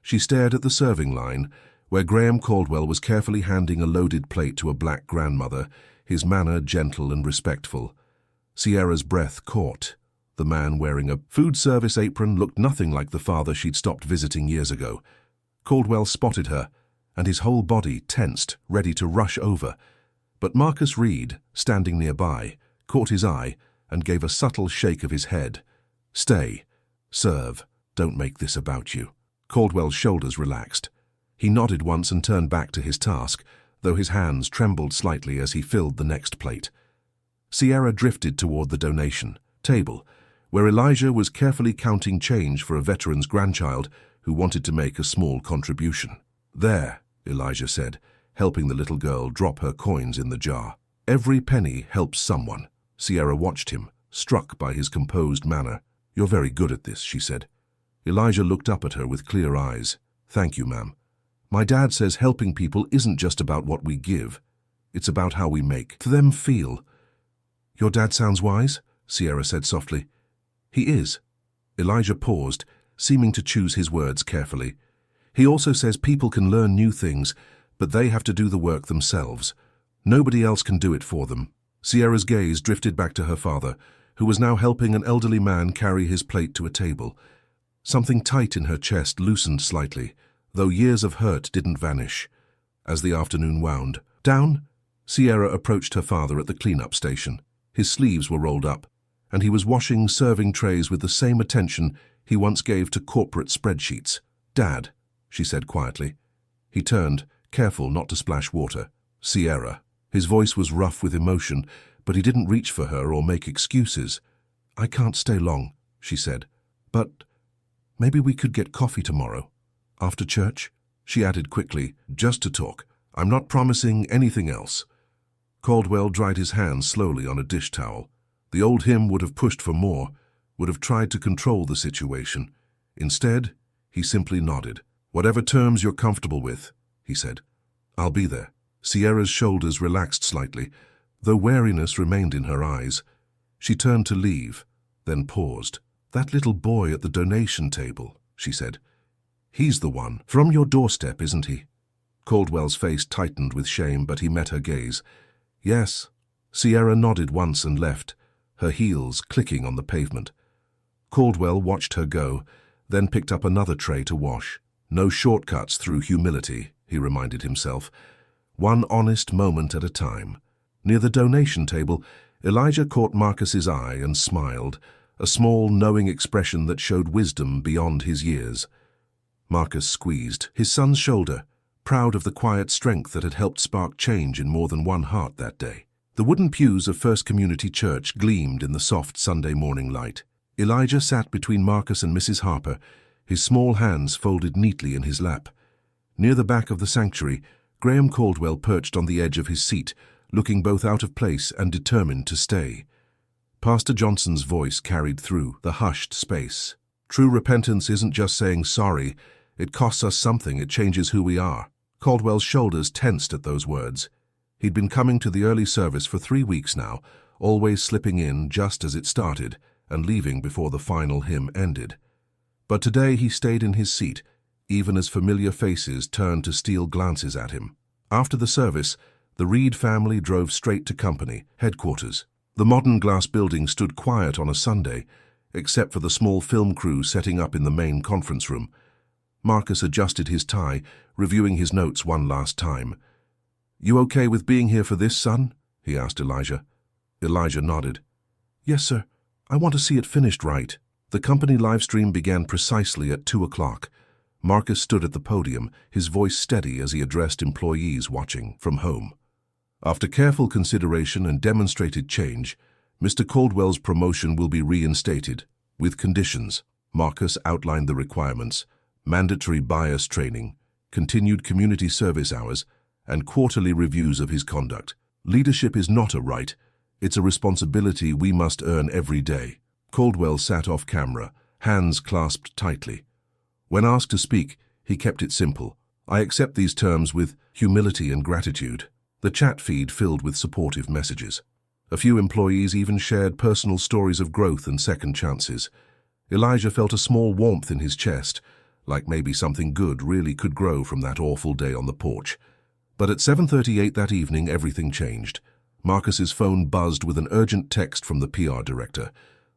She stared at the serving line, where Graham Caldwell was carefully handing a loaded plate to a black grandmother, his manner gentle and respectful. Sierra's breath caught. The man wearing a food service apron looked nothing like the father she'd stopped visiting years ago. Caldwell spotted her, and his whole body tensed, ready to rush over. But Marcus Reed, standing nearby, caught his eye and gave a subtle shake of his head. "Stay. Serve. Don't make this about you." Caldwell's shoulders relaxed. He nodded once and turned back to his task, though his hands trembled slightly as he filled the next plate. Sierra drifted toward the donation table, where Elijah was carefully counting change for a veteran's grandchild who wanted to make a small contribution. "There," Elijah said, helping the little girl drop her coins in the jar. "Every penny helps someone." Sierra watched him, struck by his composed manner. "You're very good at this," she said. Elijah looked up at her with clear eyes. "Thank you, ma'am. My dad says helping people isn't just about what we give. It's about how we make them feel." "Your dad sounds wise," Sierra said softly. "He is." Elijah paused, seeming to choose his words carefully. "He also says people can learn new things, but they have to do the work themselves. Nobody else can do it for them." Sierra's gaze drifted back to her father, who was now helping an elderly man carry his plate to a table. Something tight in her chest loosened slightly, though years of hurt didn't vanish. As the afternoon wound down, Sierra approached her father at the cleanup station. His sleeves were rolled up, and he was washing serving trays with the same attention he once gave to corporate spreadsheets. "Dad," she said quietly. He turned, careful not to splash water. "Sierra." His voice was rough with emotion, but he didn't reach for her or make excuses. "I can't stay long," she said. "But maybe we could get coffee tomorrow. After church?" She added quickly, "Just to talk. I'm not promising anything else." Caldwell dried his hands slowly on a dish towel. The old him would have pushed for more, would have tried to control the situation. Instead, he simply nodded. "Whatever terms you're comfortable with," he said. "I'll be there." Sierra's shoulders relaxed slightly, though wariness remained in her eyes. She turned to leave, then paused. "That little boy at the donation table," she said. "He's the one from your doorstep, isn't he?" Caldwell's face tightened with shame, but he met her gaze. "Yes." Sierra nodded once and left, her heels clicking on the pavement. Caldwell watched her go, then picked up another tray to wash. No shortcuts through humility, he reminded himself. One honest moment at a time. Near the donation table, Elijah caught Marcus's eye and smiled, a small, knowing expression that showed wisdom beyond his years. Marcus squeezed his son's shoulder, proud of the quiet strength that had helped spark change in more than one heart that day. The wooden pews of First Community Church gleamed in the soft Sunday morning light. Elijah sat between Marcus and Mrs. Harper, his small hands folded neatly in his lap. Near the back of the sanctuary, Graham Caldwell perched on the edge of his seat, looking both out of place and determined to stay. Pastor Johnson's voice carried through the hushed space. "True repentance isn't just saying sorry. It costs us something. It changes who we are." Caldwell's shoulders tensed at those words. He'd been coming to the early service for 3 weeks now, always slipping in just as it started and leaving before the final hymn ended. But today he stayed in his seat, even as familiar faces turned to steal glances at him. After the service, the Reed family drove straight to company headquarters. The modern glass building stood quiet on a Sunday, except for the small film crew setting up in the main conference room. Marcus adjusted his tie, reviewing his notes one last time. "You okay with being here for this, son?" he asked Elijah. Elijah nodded. "Yes, sir. I want to see it finished right." The company livestream began precisely at 2 o'clock. Marcus stood at the podium, his voice steady as he addressed employees watching from home. "After careful consideration and demonstrated change, Mr. Caldwell's promotion will be reinstated, with conditions." Marcus outlined the requirements: mandatory bias training, continued community service hours, and quarterly reviews of his conduct. "Leadership is not a right, it's a responsibility we must earn every day." Caldwell sat off camera, hands clasped tightly. When asked to speak, He kept it simple. I accept these terms with humility and gratitude. The chat feed filled with supportive messages. A few employees even shared personal stories of growth and second chances. Elijah felt a small warmth in his chest, like maybe something good really could grow from that awful day on the porch. But at 7:38 that evening, everything changed. Marcus's phone buzzed with an urgent text from the PR director.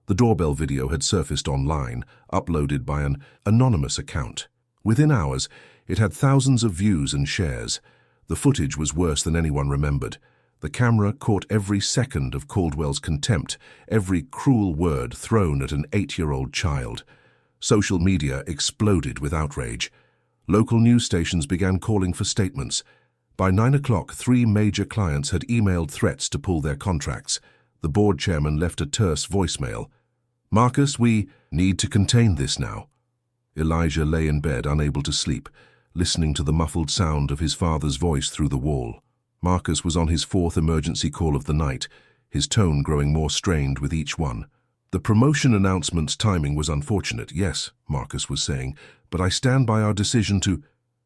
The doorbell video had surfaced online, uploaded by an anonymous account. Within hours, it had thousands of views and shares. The footage was worse than anyone remembered. The camera caught every second of Caldwell's contempt, every cruel word thrown at an 8-year-old child. Social media exploded with outrage. Local news stations began calling for statements. By 9 o'clock, 3 major clients had emailed threats to pull their contracts. The board chairman left a terse voicemail. "Marcus, we need to contain this now." Elijah lay in bed, unable to sleep, listening to the muffled sound of his father's voice through the wall. Marcus was on his 4th emergency call of the night, his tone growing more strained with each one. "The promotion announcement's timing was unfortunate, yes," Marcus was saying, "but I stand by our decision to—"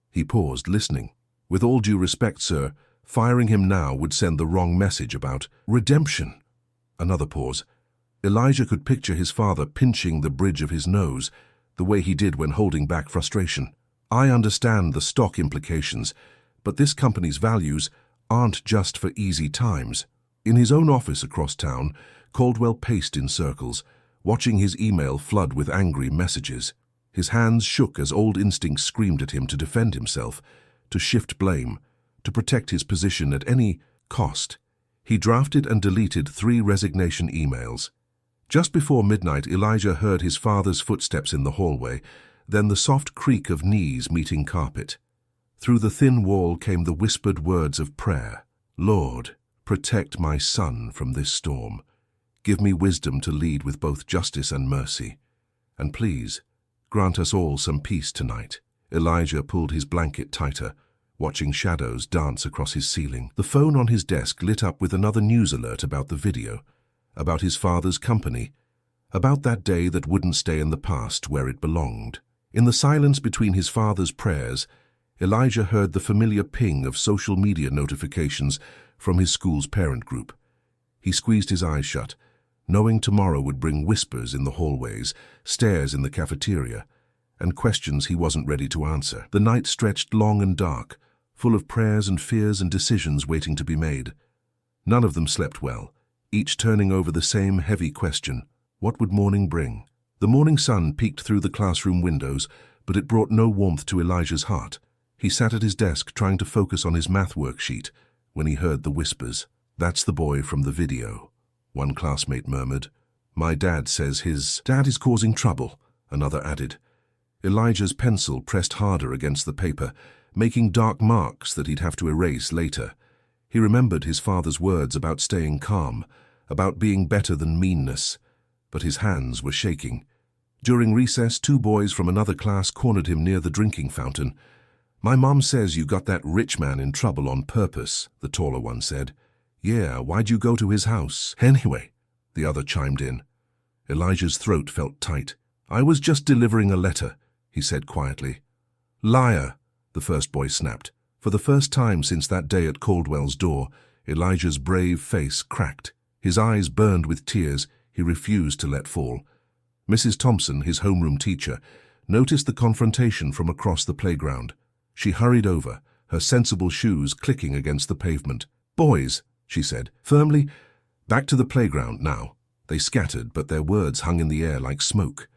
He paused, listening. "With all due respect, sir, firing him now would send the wrong message about redemption." Another pause. Elijah could picture his father pinching the bridge of his nose, the way he did when holding back frustration. "I understand the stock implications, but this company's values aren't just for easy times." In his own office across town, Caldwell paced in circles, watching his email flood with angry messages. His hands shook as old instincts screamed at him to defend himself, to shift blame, to protect his position at any cost. He drafted and deleted 3 resignation emails. Just before midnight, Elijah heard his father's footsteps in the hallway, then the soft creak of knees meeting carpet. Through the thin wall came the whispered words of prayer. "Lord, protect my son from this storm. Give me wisdom to lead with both justice and mercy. And please, grant us all some peace tonight." Elijah pulled his blanket tighter, watching shadows dance across his ceiling. The phone on his desk lit up with another news alert about the video, about his father's company, about that day that wouldn't stay in the past where it belonged. In the silence between his father's prayers, Elijah heard the familiar ping of social media notifications from his school's parent group. He squeezed his eyes shut, knowing tomorrow would bring whispers in the hallways, stares in the cafeteria, and questions he wasn't ready to answer. The night stretched long and dark, full of prayers and fears and decisions waiting to be made. None of them slept well, each turning over the same heavy question: what would morning bring? The morning sun peeked through the classroom windows, but it brought no warmth to Elijah's heart. He sat at his desk trying to focus on his math worksheet when he heard the whispers. "That's the boy from the video," one classmate murmured. "My dad says his dad is causing trouble," another added. Elijah's pencil pressed harder against the paper, making dark marks that he'd have to erase later. He remembered his father's words about staying calm, about being better than meanness, but his hands were shaking. During recess, 2 boys from another class cornered him near the drinking fountain. "My mom says you got that rich man in trouble on purpose," the taller one said. "Yeah, why'd you go to his house anyway?" the other chimed in. Elijah's throat felt tight. "I was just delivering a letter," he said quietly. "Liar," the first boy snapped. For the first time since that day at Caldwell's door, Elijah's brave face cracked. His eyes burned with tears he refused to let fall. Mrs. Thompson, his homeroom teacher, noticed the confrontation from across the playground. She hurried over, her sensible shoes clicking against the pavement. "Boys," she said firmly, "back to the playground now." They scattered, but their words hung in the air like smoke.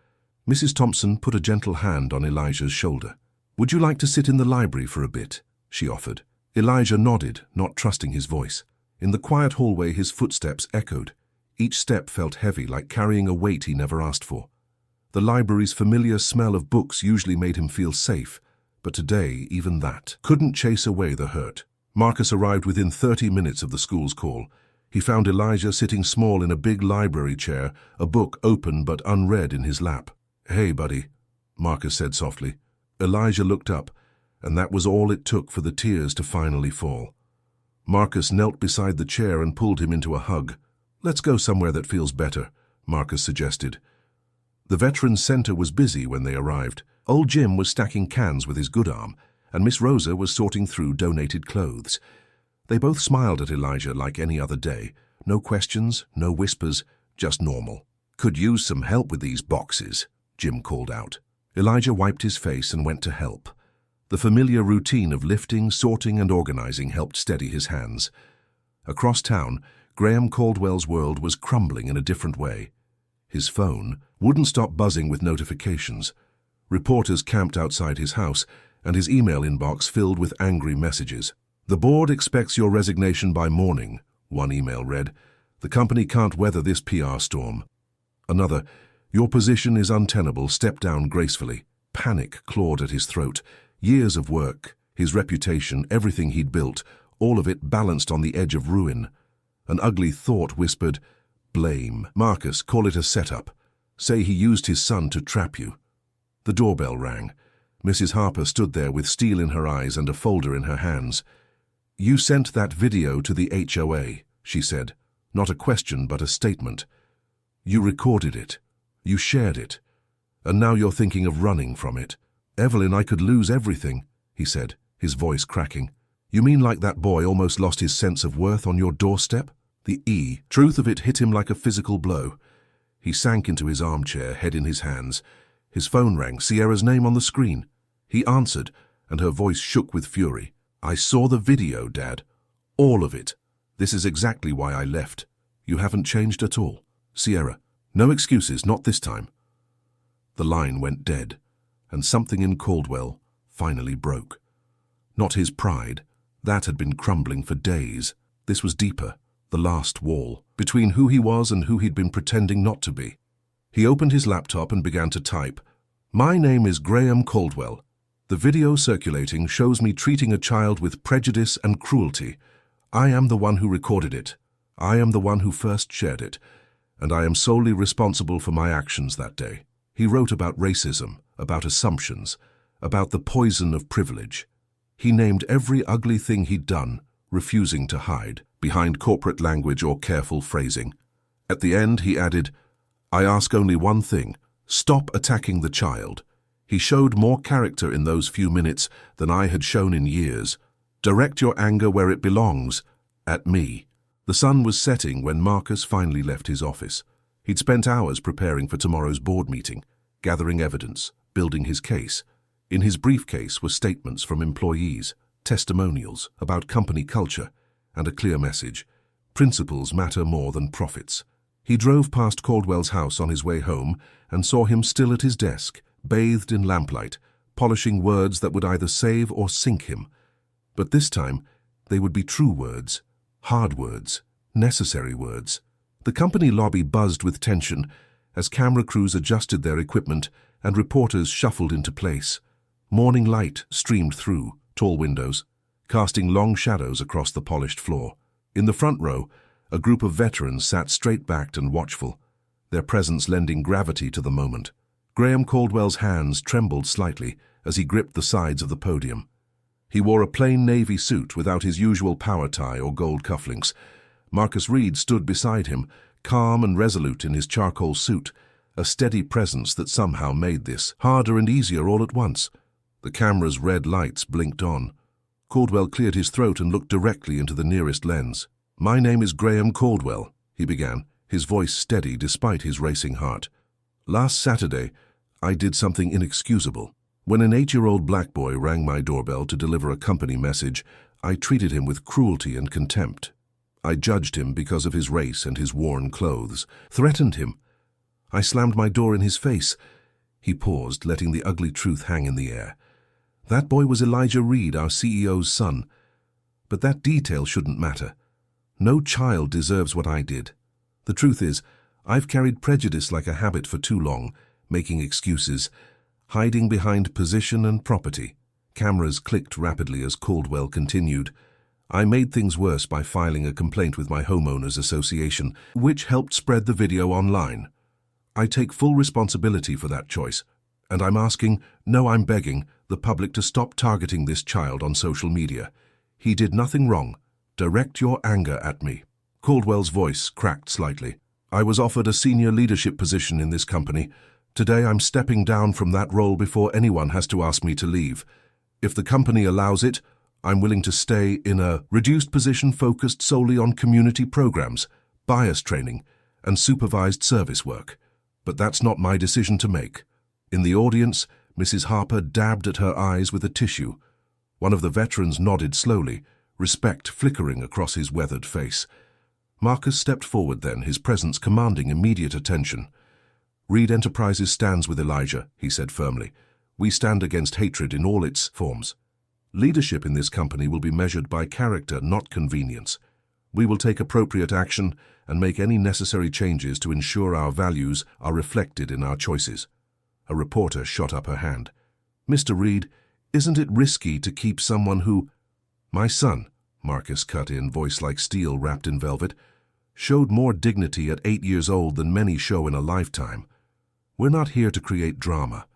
Mrs. Thompson put a gentle hand on Elijah's shoulder. "Would you like to sit in the library for a bit?" she offered. Elijah nodded, not trusting his voice. In the quiet hallway, his footsteps echoed. Each step felt heavy, like carrying a weight he never asked for. The library's familiar smell of books usually made him feel safe, but today, even that couldn't chase away the hurt. Marcus arrived within 30 minutes of the school's call. He found Elijah sitting small in a big library chair, a book open but unread in his lap. "Hey, buddy," Marcus said softly. Elijah looked up, and that was all it took for the tears to finally fall. Marcus knelt beside the chair and pulled him into a hug. "Let's go somewhere that feels better," Marcus suggested. The Veterans Center was busy when they arrived. Old Jim was stacking cans with his good arm, and Miss Rosa was sorting through donated clothes. They both smiled at Elijah like any other day. No questions, no whispers, just normal. "Could use some help with these boxes," Jim called out. Elijah wiped his face and went to help. The familiar routine of lifting, sorting, and organizing helped steady his hands. Across town, Graham Caldwell's world was crumbling in a different way. His phone wouldn't stop buzzing with notifications. Reporters camped outside his house, and his email inbox filled with angry messages. "The board expects your resignation by morning," one email read. "The company can't weather this PR storm." Another, "Your position is untenable, step down gracefully." Panic clawed at his throat. Years of work, his reputation, everything he'd built, all of it balanced on the edge of ruin. An ugly thought whispered, "Blame. Marcus, call it a setup. Say he used his son to trap you." The doorbell rang. Mrs. Harper stood there with steel in her eyes and a folder in her hands. "You sent that video to the HOA," she said. Not a question, but a statement. "You recorded it. You shared it. And now you're thinking of running from it." "Evelyn, I could lose everything," he said, his voice cracking. "You mean like that boy almost lost his sense of worth on your doorstep?" The truth of it hit him like a physical blow. He sank into his armchair, head in his hands. His phone rang, Sierra's name on the screen. He answered, and her voice shook with fury. "I saw the video, Dad. All of it. This is exactly why I left. You haven't changed at all. Sierra, no excuses, not this time." The line went dead, and something in Caldwell finally broke. Not his pride. That had been crumbling for days. This was deeper, the last wall, between who he was and who he'd been pretending not to be. He opened his laptop and began to type. "My name is Graham Caldwell. The video circulating shows me treating a child with prejudice and cruelty. I am the one who recorded it. I am the one who first shared it, and I am solely responsible for my actions that day." He wrote about racism, about assumptions, about the poison of privilege. He named every ugly thing he'd done, refusing to hide behind corporate language or careful phrasing. At the end, he added, "I ask only one thing. Stop attacking the child." He showed more character in those few minutes than I had shown in years. "Direct your anger where it belongs, at me." The sun was setting when Marcus finally left his office. He'd spent hours preparing for tomorrow's board meeting, gathering evidence, building his case. In his briefcase were statements from employees, testimonials about company culture, and a clear message: principles matter more than profits. He drove past Caldwell's house on his way home and saw him still at his desk, bathed in lamplight, polishing words that would either save or sink him. But this time, they would be true words, hard words, necessary words. The company lobby buzzed with tension as camera crews adjusted their equipment and reporters shuffled into place. Morning light streamed through tall windows, casting long shadows across the polished floor. In the front row, a group of veterans sat straight-backed and watchful, their presence lending gravity to the moment. Graham Caldwell's hands trembled slightly as he gripped the sides of the podium. He wore a plain navy suit without his usual power tie or gold cufflinks. Marcus Reed stood beside him, calm and resolute in his charcoal suit, a steady presence that somehow made this harder and easier all at once. The camera's red lights blinked on. Caldwell cleared his throat and looked directly into the nearest lens. "My name is Graham Caldwell," he began, his voice steady despite his racing heart. "Last Saturday, I did something inexcusable. When an 8-year-old black boy rang my doorbell to deliver a company message, I treated him with cruelty and contempt. I judged him because of his race and his worn clothes, threatened him. I slammed my door in his face." He paused, letting the ugly truth hang in the air. That boy was Elijah Reed, our CEO's son. But that detail shouldn't matter. No child deserves what I did. The truth is, I've carried prejudice like a habit for too long, making excuses, hiding behind position and property. Cameras clicked rapidly as Caldwell continued. "I made things worse by filing a complaint with my homeowners association, which helped spread the video online. I take full responsibility for that choice, and I'm asking, no, I'm begging, the public to stop targeting this child on social media. He did nothing wrong. Direct your anger at me." Caldwell's voice cracked slightly. "I was offered a senior leadership position in this company. Today I'm stepping down from that role before anyone has to ask me to leave. If the company allows it, I'm willing to stay in a reduced position focused solely on community programs, bias training, and supervised service work. But that's not my decision to make. In the audience, Mrs. Harper dabbed at her eyes with a tissue. One of the veterans nodded slowly, respect flickering across his weathered face. Marcus stepped forward then, his presence commanding immediate attention. "Reed Enterprises stands with Elijah," he said firmly. "We stand against hatred in all its forms. Leadership in this company will be measured by character, not convenience. We will take appropriate action and make any necessary changes to ensure our values are reflected in our choices." A reporter shot up her hand. "Mr. Reed, isn't it risky to keep someone who—" "My son," Marcus cut in, voice like steel wrapped in velvet, "showed more dignity at 8 years old than many show in a lifetime. We're not here to create drama.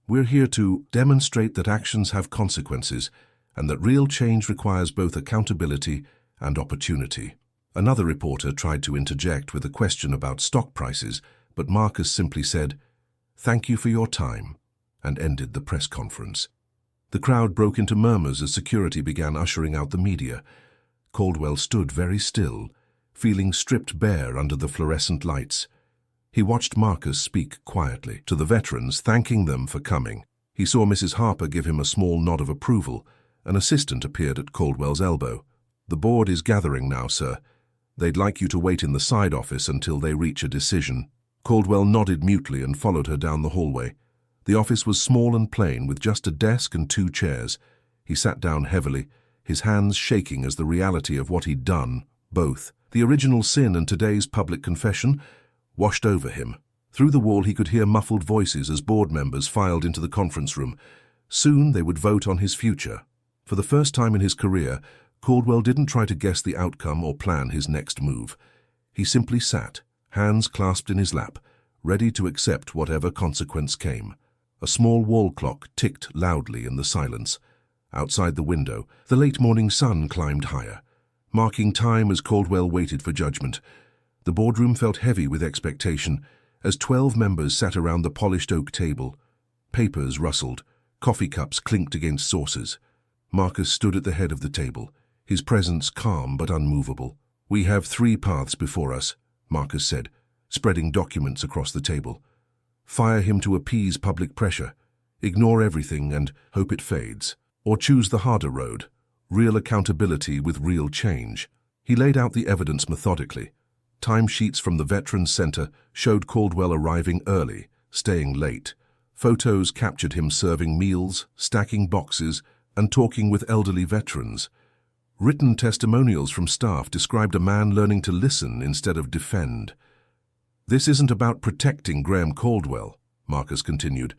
We're here to demonstrate that actions have consequences and that real change requires both accountability and opportunity." Another reporter tried to interject with a question about stock prices, but Marcus simply said, "Thank you for your time," and ended the press conference. The crowd broke into murmurs as security began ushering out the media. Caldwell stood very still, feeling stripped bare under the fluorescent lights. He watched Marcus speak quietly to the veterans, thanking them for coming. He saw Mrs. Harper give him a small nod of approval. An assistant appeared at Caldwell's elbow. "The board is gathering now, sir. They'd like you to wait in the side office until they reach a decision." Caldwell nodded mutely and followed her down the hallway. The office was small and plain, with just a desk and 2 chairs. He sat down heavily, his hands shaking as the reality of what he'd done, both the original sin and today's public confession, washed over him. Through the wall he could hear muffled voices as board members filed into the conference room. Soon they would vote on his future. For the first time in his career, Caldwell didn't try to guess the outcome or plan his next move. He simply sat, hands clasped in his lap, ready to accept whatever consequence came. A small wall clock ticked loudly in the silence. Outside the window, the late morning sun climbed higher, marking time as Caldwell waited for judgment. The boardroom felt heavy with expectation as 12 members sat around the polished oak table. Papers rustled, coffee cups clinked against saucers. Marcus stood at the head of the table, his presence calm but unmovable. "We have 3 paths before us," Marcus said, spreading documents across the table. "Fire him to appease public pressure, ignore everything and hope it fades. Or choose the harder road, real accountability with real change." He laid out the evidence methodically. Timesheets from the Veterans Center showed Caldwell arriving early, staying late. Photos captured him serving meals, stacking boxes, and talking with elderly veterans. Written testimonials from staff described a man learning to listen instead of defend. "This isn't about protecting Graham Caldwell," Marcus continued.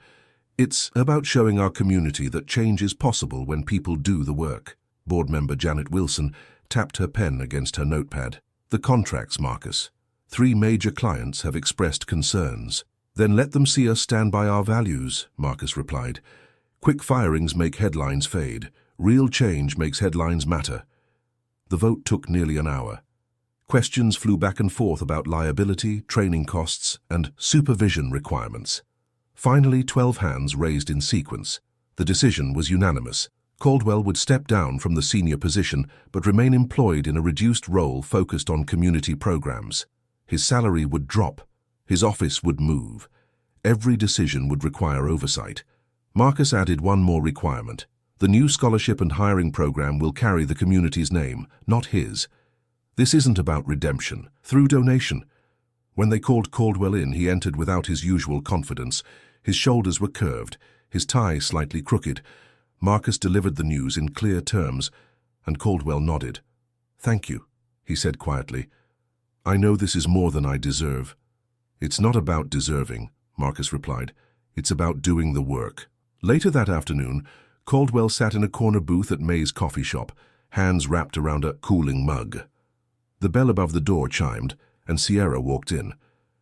"It's about showing our community that change is possible when people do the work." Board member Janet Wilson tapped her pen against her notepad. "The contracts, Marcus. 3 major clients have expressed concerns." "Then let them see us stand by our values," Marcus replied. "Quick firings make headlines fade. Real change makes headlines matter." The vote took nearly an hour. Questions flew back and forth about liability, training costs, and supervision requirements. Finally, 12 hands raised in sequence. The decision was unanimous. Caldwell would step down from the senior position but remain employed in a reduced role focused on community programs. His salary would drop. His office would move. Every decision would require oversight. Marcus added one more requirement. The new scholarship and hiring program will carry the community's name, not his. This isn't about redemption, through donation. When they called Caldwell in, he entered without his usual confidence. His shoulders were curved, his tie slightly crooked. Marcus delivered the news in clear terms, and Caldwell nodded. "Thank you," he said quietly. "I know this is more than I deserve." "It's not about deserving," Marcus replied. "It's about doing the work." Later that afternoon, Caldwell sat in a corner booth at May's coffee shop, hands wrapped around a cooling mug. The bell above the door chimed, and Sierra walked in.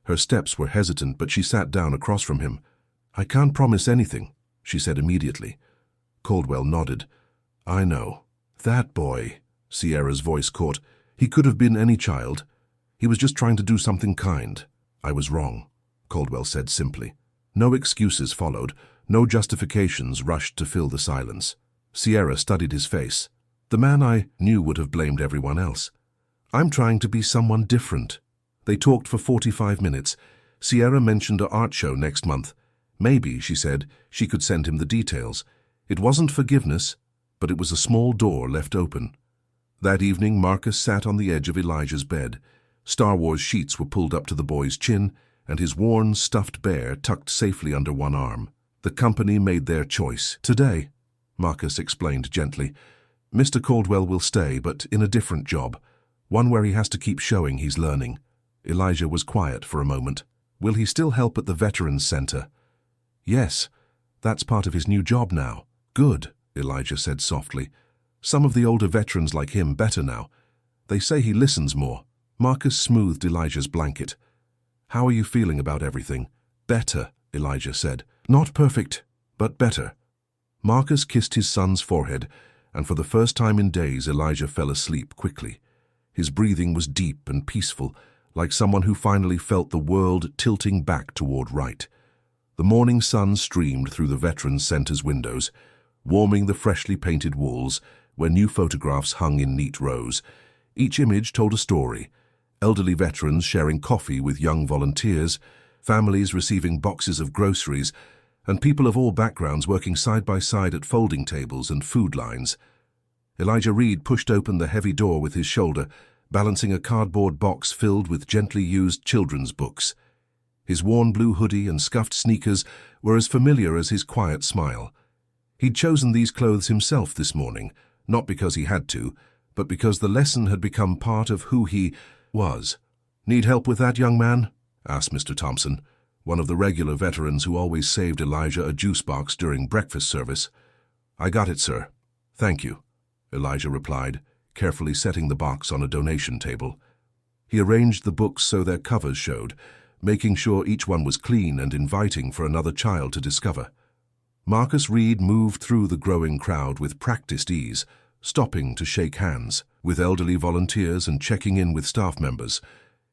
Her steps were hesitant, but she sat down across from him. "I can't promise anything," she said immediately. Caldwell nodded. "I know. That boy," Sierra's voice caught. "He could have been any child. He was just trying to do something kind." "I was wrong," Caldwell said simply. No excuses followed, no justifications rushed to fill the silence. Sierra studied his face. The man I knew would have blamed everyone else. I'm trying to be someone different. They talked for 45 minutes. Sierra mentioned an art show next month. Maybe, she said, she could send him the details. It wasn't forgiveness, but it was a small door left open. That evening, Marcus sat on the edge of Elijah's bed. Star Wars sheets were pulled up to the boy's chin, and his worn, stuffed bear tucked safely under one arm. The company made their choice. Today, Marcus explained gently, Mr. Caldwell will stay, but in a different job, one where he has to keep showing he's learning. Elijah was quiet for a moment. Will he still help at the Veterans Center? Yes, that's part of his new job now. Good, Elijah said softly. Some of the older veterans like him better now. They say he listens more. Marcus smoothed Elijah's blanket. How are you feeling about everything? Better, Elijah said. Not perfect, but better. Marcus kissed his son's forehead, and for the first time in days Elijah fell asleep quickly. His breathing was deep and peaceful, like someone who finally felt the world tilting back toward right. The morning sun streamed through the Veterans Center's windows, warming the freshly painted walls, where new photographs hung in neat rows. Each image told a story. Elderly veterans sharing coffee with young volunteers, families receiving boxes of groceries, and people of all backgrounds working side by side at folding tables and food lines. Elijah Reed pushed open the heavy door with his shoulder, balancing a cardboard box filled with gently used children's books. His worn blue hoodie and scuffed sneakers were as familiar as his quiet smile. He'd chosen these clothes himself this morning, not because he had to, but because the lesson had become part of who he was. Need help with that, young man? Asked Mr. Thompson, one of the regular veterans who always saved Elijah a juice box during breakfast service. I got it, sir. Thank you, Elijah replied, carefully setting the box on a donation table. He arranged the books so their covers showed, making sure each one was clean and inviting for another child to discover. Marcus Reed moved through the growing crowd with practiced ease, stopping to shake hands with elderly volunteers and checking in with staff members.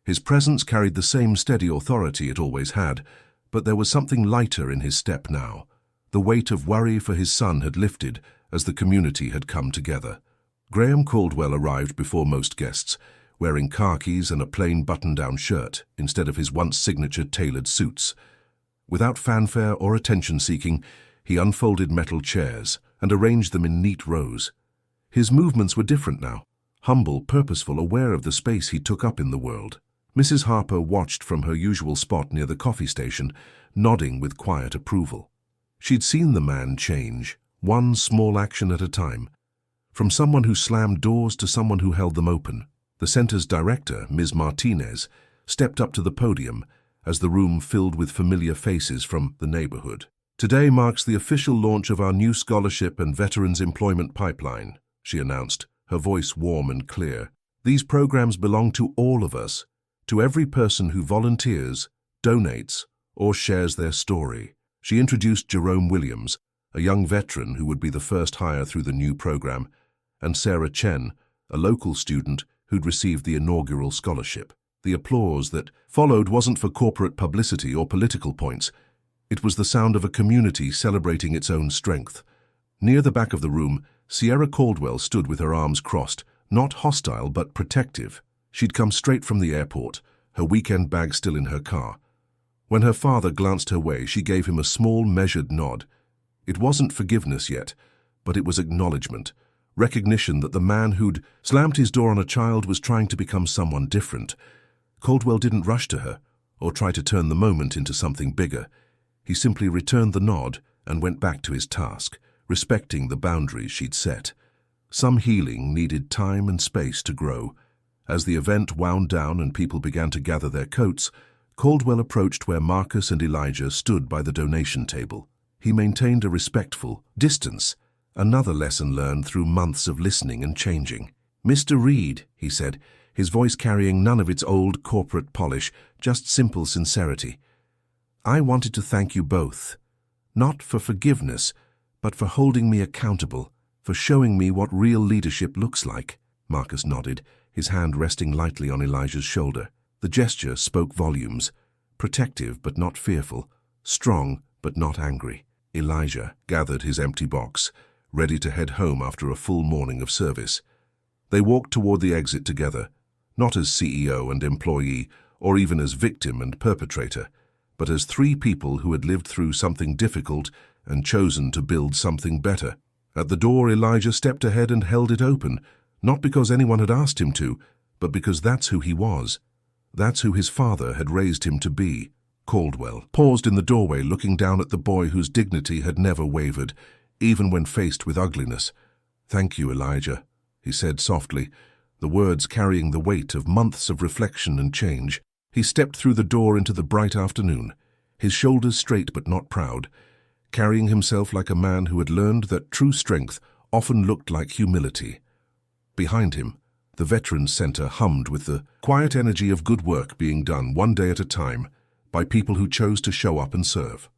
His presence carried the same steady authority it always had, but there was something lighter in his step now. The weight of worry for his son had lifted as the community had come together. Graham Caldwell arrived before most guests, wearing khakis and a plain button-down shirt instead of his once signature tailored suits. Without fanfare or attention-seeking, he unfolded metal chairs and arranged them in neat rows. His movements were different now, humble, purposeful, aware of the space he took up in the world. Mrs. Harper watched from her usual spot near the coffee station, nodding with quiet approval. She'd seen the man change, one small action at a time, from someone who slammed doors to someone who held them open. The center's director, Ms. Martinez, stepped up to the podium as the room filled with familiar faces from the neighborhood. Today marks the official launch of our new scholarship and veterans employment pipeline, she announced, her voice warm and clear. These programs belong to all of us, to every person who volunteers, donates, or shares their story. She introduced Jerome Williams, a young veteran who would be the first hire through the new program, and Sarah Chen, a local student who'd received the inaugural scholarship. The applause that followed wasn't for corporate publicity or political points. It was the sound of a community celebrating its own strength. Near the back of the room, Sierra Caldwell stood with her arms crossed, not hostile but protective. She'd come straight from the airport, her weekend bag still in her car. When her father glanced her way, she gave him a small, measured nod. It wasn't forgiveness yet, but it was acknowledgement, recognition that the man who'd slammed his door on a child was trying to become someone different. Caldwell didn't rush to her or try to turn the moment into something bigger. He simply returned the nod and went back to his task, respecting the boundaries she'd set. Some healing needed time and space to grow. As the event wound down and people began to gather their coats, Caldwell approached where Marcus and Elijah stood by the donation table. He maintained a respectful distance, another lesson learned through months of listening and changing. "Mr. Reed," he said, his voice carrying none of its old corporate polish, just simple sincerity. "I wanted to thank you both, not for forgiveness, but for holding me accountable, for showing me what real leadership looks like." Marcus nodded, his hand resting lightly on Elijah's shoulder. The gesture spoke volumes, protective but not fearful. strong but not angry. Elijah gathered his empty box, ready to head home after a full morning of service. They walked toward the exit together, not as CEO and employee, or even as victim and perpetrator, but as three people who had lived through something difficult and chosen to build something better. At the door, Elijah stepped ahead and held it open, not because anyone had asked him to, but because that's who he was. That's who his father had raised him to be. Caldwell paused in the doorway, looking down at the boy whose dignity had never wavered, even when faced with ugliness. "Thank you, Elijah," he said softly, the words carrying the weight of months of reflection and change. He stepped through the door into the bright afternoon, his shoulders straight but not proud, carrying himself like a man who had learned that true strength often looked like humility. Behind him, the Veterans Center hummed with the quiet energy of good work being done one day at a time by people who chose to show up and serve.